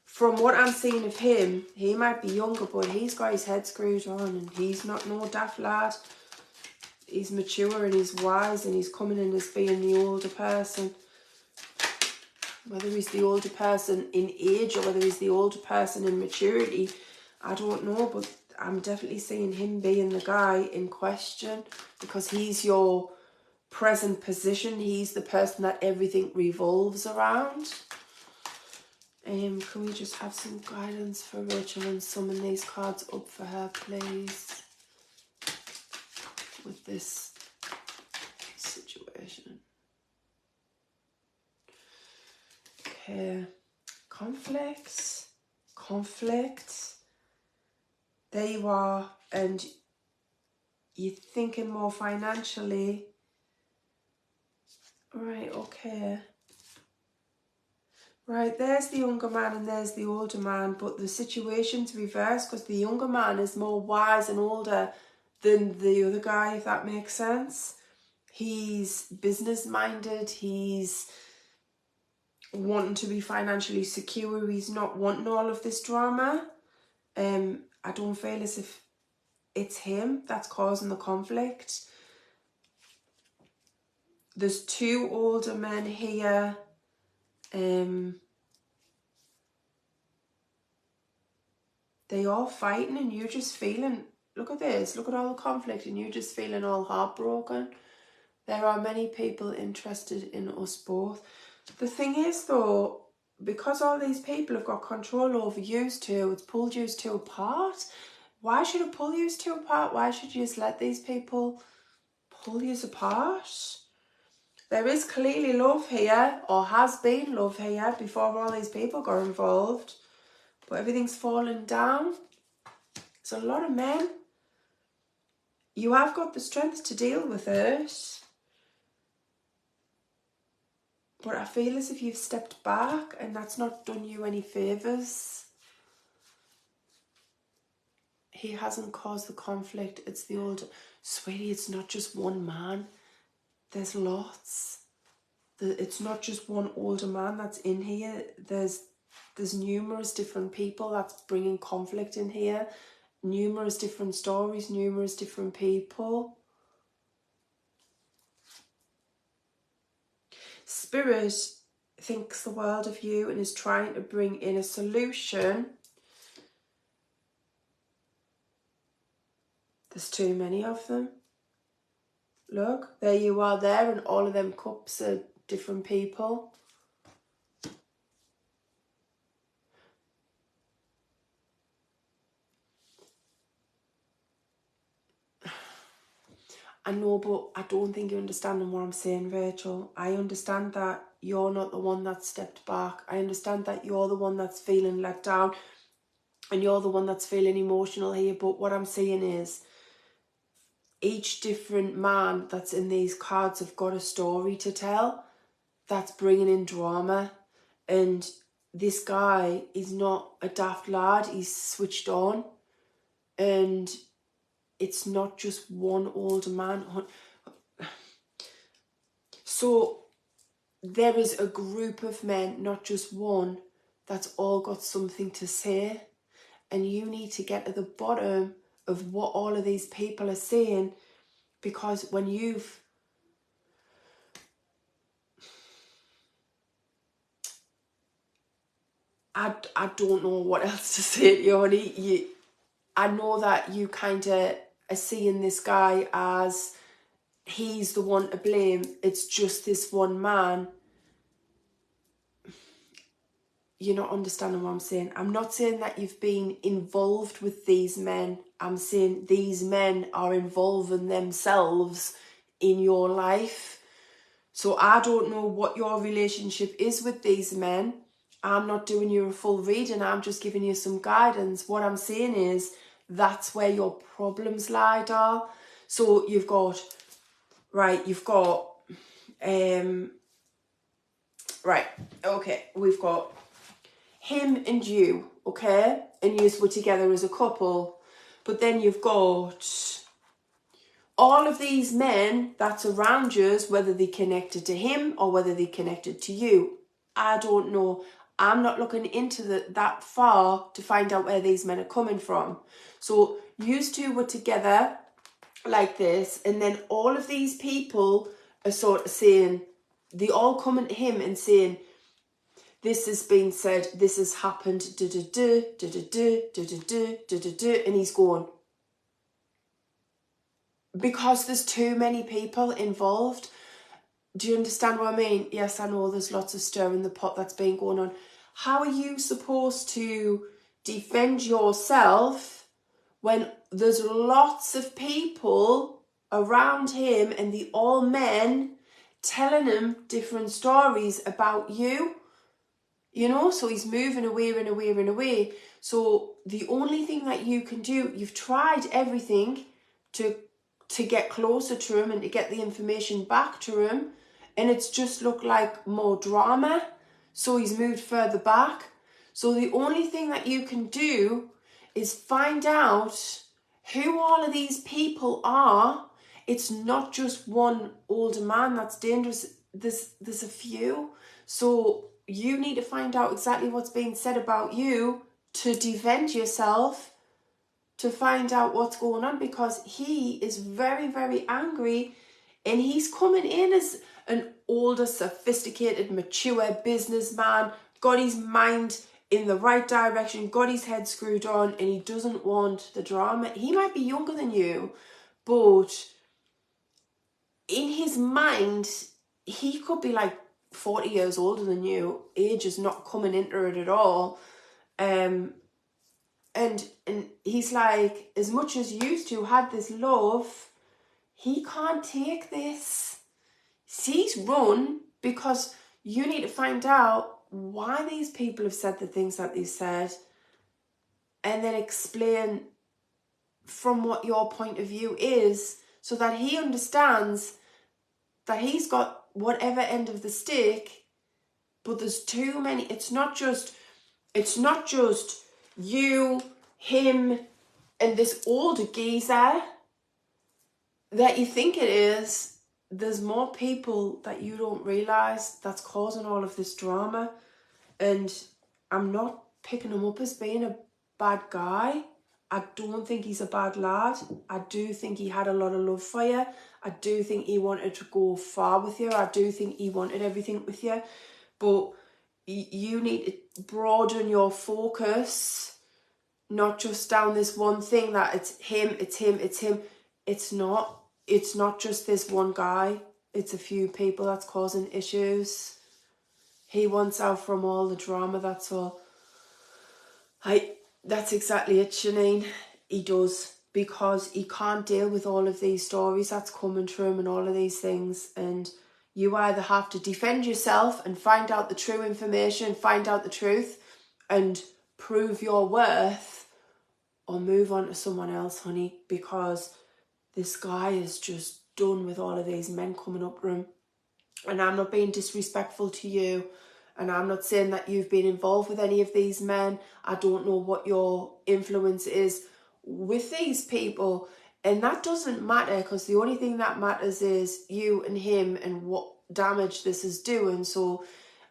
From what I'm seeing of him, he might be younger, but he's got his head screwed on, and he's not no daft lad. He's mature and he's wise, and he's coming in as being the older person. Whether he's the older person in age or whether he's the older person in maturity, I don't know, but I'm definitely seeing him being the guy in question, because he's your present position. He's the person that everything revolves around. Can we just have some guidance for Rachel and summon these cards up for her, please, with this situation? Okay, conflict. There you are, and you're thinking more financially. Right, okay. Right, there's the younger man and there's the older man, but the situation's reversed, because the younger man is more wise and older than the other guy, if that makes sense. He's business-minded, he's wanting to be financially secure, he's not wanting all of this drama. I don't feel as if it's him that's causing the conflict. There's two older men here. They are fighting, and you're just feeling, look at this, look at all the conflict, and you're just feeling all heartbroken. There are many people interested in us both. The thing is though, because all these people have got control over you two, it's pulled you two apart. Why should it pull you two apart? Why should you just let these people pull you apart? There is clearly love here, or has been love here, before all these people got involved. But everything's fallen down. It's a lot of men. You have got the strength to deal with it. But I feel as if you've stepped back, and that's not done you any favours. He hasn't caused the conflict. It's the old... Sweetie, it's not just one man. There's lots. It's not just one older man that's in here. There's numerous different people that's bringing conflict in here. Numerous different stories, numerous different people. Spirit thinks the world of you and is trying to bring in a solution. There's too many of them. Look, there you are there, and all of them cups are different people. I know, but I don't think you're understanding what I'm saying, Rachel. I understand that you're not the one that stepped back. I understand that you're the one that's feeling let down, and you're the one that's feeling emotional here. But what I'm saying is, each different man that's in these cards have got a story to tell that's bringing in drama. And this guy is not a daft lad. He's switched on. And it's not just one older man. So there is a group of men, not just one, that's all got something to say. And you need to get to the bottom of what all of these people are saying, because when you've... I don't know what else to say to you, honey. I know that you kind of are seeing this guy as he's the one to blame. It's just this one man. You're not understanding what I'm saying. I'm not saying that you've been involved with these men. I'm saying these men are involving themselves in your life. So I don't know what your relationship is with these men. I'm not doing you a full reading. I'm just giving you some guidance. What I'm saying is that's where your problems lie, doll. So you've got, right, right, okay, we've got him and you, okay? And you were together as a couple. But then you've got all of these men that's around you, whether they connected to him or whether they connected to you. I don't know. I'm not looking into that far to find out where these men are coming from. So you two were together like this, and then all of these people are sort of saying, they all coming to him and saying, this has been said, this has happened, and he's going, because there's too many people involved. Do you understand what I mean? Yes, I know there's lots of stir in the pot that's been going on. How are you supposed to defend yourself when there's lots of people around him and the all men telling him different stories about you? You know, so he's moving away and away and away. So the only thing that you can do, you've tried everything to get closer to him and to get the information back to him, and it's just looked like more drama. So he's moved further back. So the only thing that you can do is find out who all of these people are. It's not just one older man that's dangerous. There's a few. So you need to find out exactly what's being said about you to defend yourself, to find out what's going on, because he is very, very angry, and he's coming in as an older, sophisticated, mature businessman, got his mind in the right direction, got his head screwed on, and he doesn't want the drama. He might be younger than you, but in his mind, he could be like 40 years older than you. Age is not coming into it at all. And he's like, as much as you two had this love, he can't take this. He's run because you need to find out why these people have said the things that they said, and then explain from what your point of view is, so that he understands that he's got whatever end of the stick, but there's too many. It's not just you, him, and this older geezer that you think it is. There's more people that you don't realise that's causing all of this drama. And I'm not picking him up as being a bad guy. I don't think he's a bad lad. I do think he had a lot of love for you. I do think he wanted to go far with you. I do think he wanted everything with you. But you need to broaden your focus, not just down this one thing that it's him, it's him, it's him. It's not. It's not just this one guy. It's a few people that's causing issues. He wants out from all the drama, that's all. That's exactly it, Janine. He does, because he can't deal with all of these stories that's coming to him and all of these things. And you either have to defend yourself and find out the true information, find out the truth and prove your worth, or move on to someone else, honey, because this guy is just done with all of these men coming up to him. And I'm not being disrespectful to you, and I'm not saying that you've been involved with any of these men. I don't know what your influence is with these people, and that doesn't matter, because the only thing that matters is you and him and what damage this is doing. So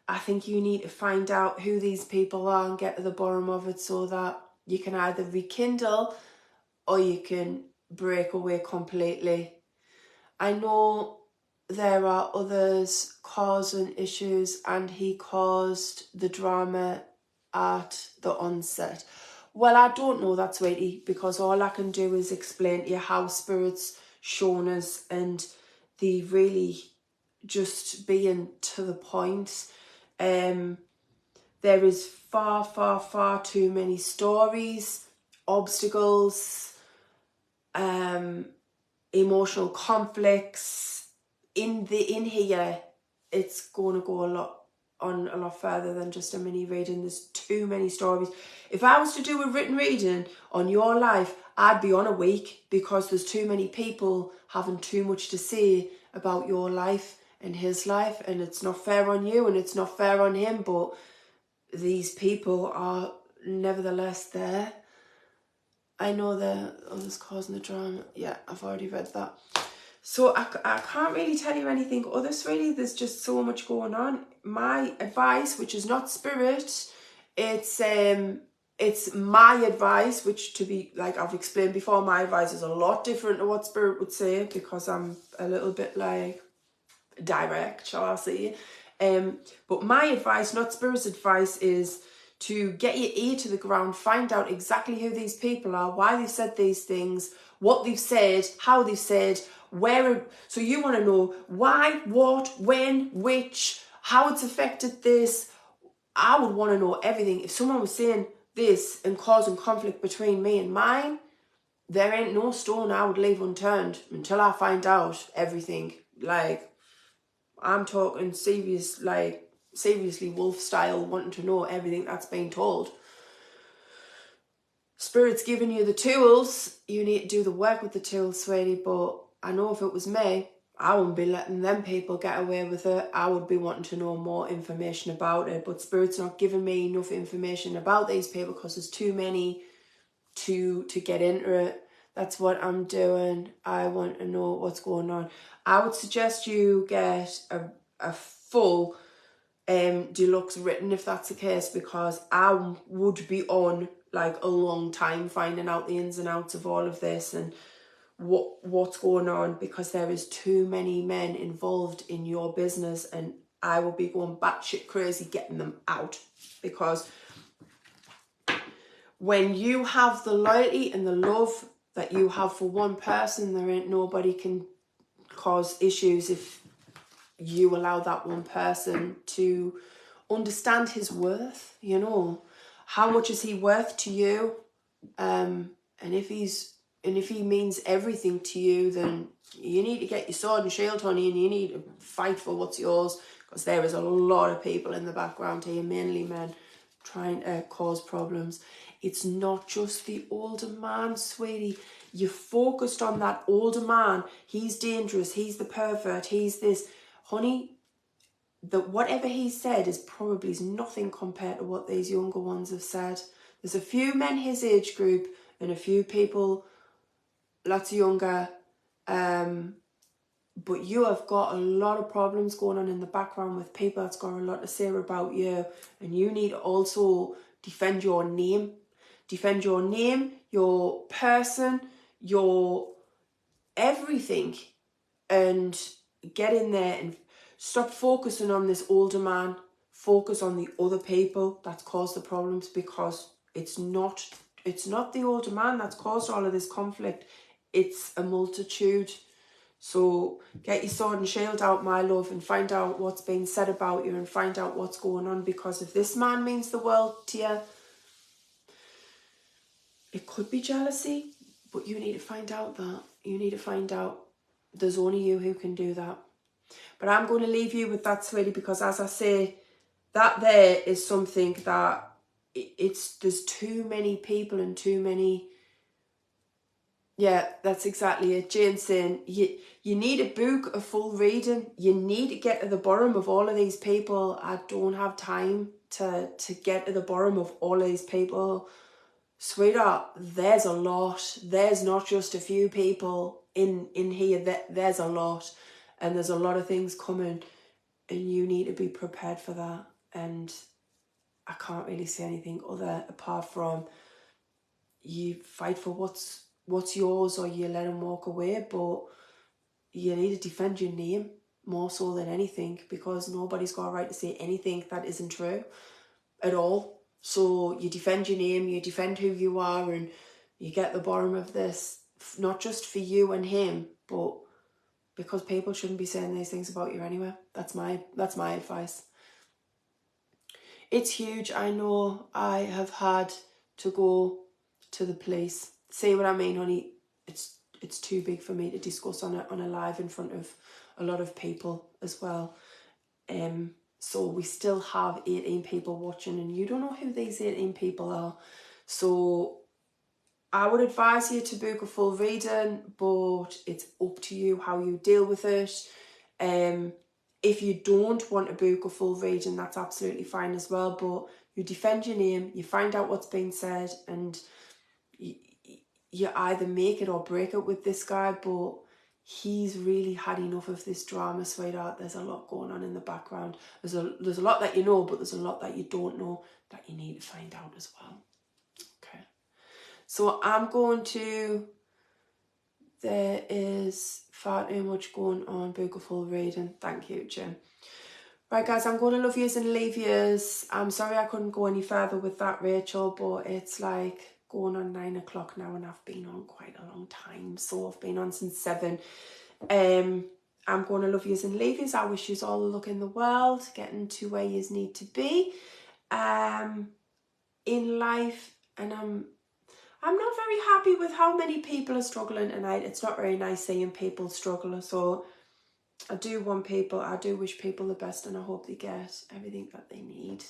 I think you need to find out who these people are and get to the bottom of it, so that you can either rekindle or you can break away completely. I know there are others causing issues, and he caused the drama at the onset? Well, I don't know that, sweetie, because all I can do is explain to you how Spirit's shown us, and they really just being to the point. There is far, far, far too many stories, obstacles, emotional conflicts in here. It's going to go a lot further than just a mini reading. There's too many stories. If I was to do a written reading on your life, I'd be on a week, because there's too many people having too much to say about your life and his life, and it's not fair on you and it's not fair on him, but these people are nevertheless there. I know the others causing the drama. Yeah, I've already read that. So I can't really tell you anything others, really. There's just so much going on. My advice, which is not Spirit, it's my advice, which, to be, like I've explained before, my advice is a lot different to what Spirit would say, because I'm a little bit like direct, shall I say. But my advice, not Spirit's advice, is to get your ear to the ground, find out exactly who these people are, why they've said these things, what they've said, how they've said, where. So you want to know why, what, when, which, how it's affected this. I would want to know everything. If someone was saying this and causing conflict between me and mine, there ain't no stone I would leave unturned until I find out everything. Like, I'm talking serious, like seriously wolf style, wanting to know everything that's being told. Spirit's giving you the tools. You need to do the work with the tools, sweetie. But I know if it was me, I wouldn't be letting them people get away with it. I would be wanting to know more information about it. But Spirit's not giving me enough information about these people, because there's too many to get into it. That's what I'm doing. I want to know what's going on. I would suggest you get a full deluxe written, if that's the case, because I would be on like a long time finding out the ins and outs of all of this and what's going on, because there is too many men involved in your business, and I will be going batshit crazy getting them out. Because when you have the loyalty and the love that you have for one person, there ain't nobody can cause issues if you allow that one person to understand his worth. You know, how much is he worth to you? And if he means everything to you, then you need to get your sword and shield, honey, and you need to fight for what's yours, because there is a lot of people in the background here, mainly men, trying to cause problems. It's not just the older man, sweetie. You focused on that older man. He's dangerous. He's the pervert. He's this. Honey, whatever he said is probably nothing compared to what these younger ones have said. There's a few men his age group and a few people lots younger, but you have got a lot of problems going on in the background with people that's got a lot to say about you, and you need to also defend your name. Defend your name, your person, your everything, and get in there and stop focusing on this older man. Focus on the other people that's caused the problems, because it's not the older man that's caused all of this conflict. It's a multitude. So get your sword and shield out, my love, and find out what's being said about you and find out what's going on, because if this man means the world to you, it could be jealousy, but you need to find out that. You need to find out. There's only you who can do that. But I'm going to leave you with that, sweetie, because as I say, that there is something that there's too many people and too many. Yeah, that's exactly it. Jane's saying you need to book a full reading. You need to get to the bottom of all of these people. I don't have time to get to the bottom of all of these people. Sweetheart, there's a lot. There's not just a few people in here. There's a lot. And there's a lot of things coming. And you need to be prepared for that. And I can't really say anything other apart from you fight for what's yours, or you let him walk away. But you need to defend your name more so than anything, because nobody's got a right to say anything that isn't true at all. So you defend your name, you defend who you are, and you get the bottom of this, not just for you and him, but because people shouldn't be saying these things about you anyway. That's my advice. It's huge. I know I have had to go to the police. See what I mean, honey? It's too big for me to discuss on a live in front of a lot of people as well. So we still have 18 people watching, and you don't know who these 18 people are. So I would advise you to book a full reading, but it's up to you how you deal with it. If you don't want to book a full reading, that's absolutely fine as well. But you defend your name, you find out what's been said, and you either make it or break it with this guy. But he's really had enough of this drama, sweetheart. There's a lot going on in the background. There's a lot that you know, but there's a lot that you don't know that you need to find out as well. Okay. So I'm going to... There is far too much going on. Book a full reading. Thank you, Jim. Right, guys, I'm going to love yous and leave yous. I'm sorry I couldn't go any further with that, Rachel, but it's like going on 9 o'clock now, and I've been on quite a long time. So I've been on since 7. I'm going to love yous and leave yous. I wish yous all the luck in the world, getting to where yous need to be in life. And I'm not very happy with how many people are struggling tonight. It's not very nice seeing people struggle. So I do wish people the best, and I hope they get everything that they need.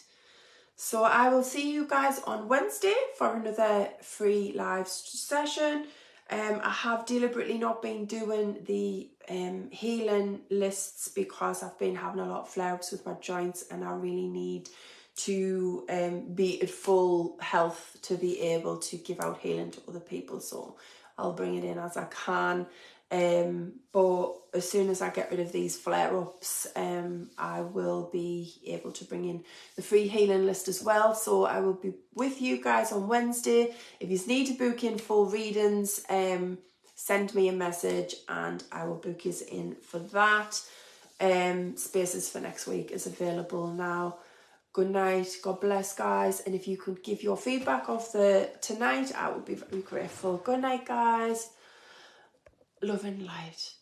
So I will see you guys on Wednesday for another free live session. I have deliberately not been doing the healing lists because I've been having a lot of flare-ups with my joints, and I really need to be at full health to be able to give out healing to other people. So I'll bring it in as I can. But as soon as I get rid of these flare-ups, I will be able to bring in the free healing list as well. So I will be with you guys on Wednesday. If you need to book in full readings, send me a message and I will book you in for that. Spaces for next week is available now. Good night. God bless, guys. And if you could give your feedback of tonight, I would be very grateful. Good night, guys. Love and light.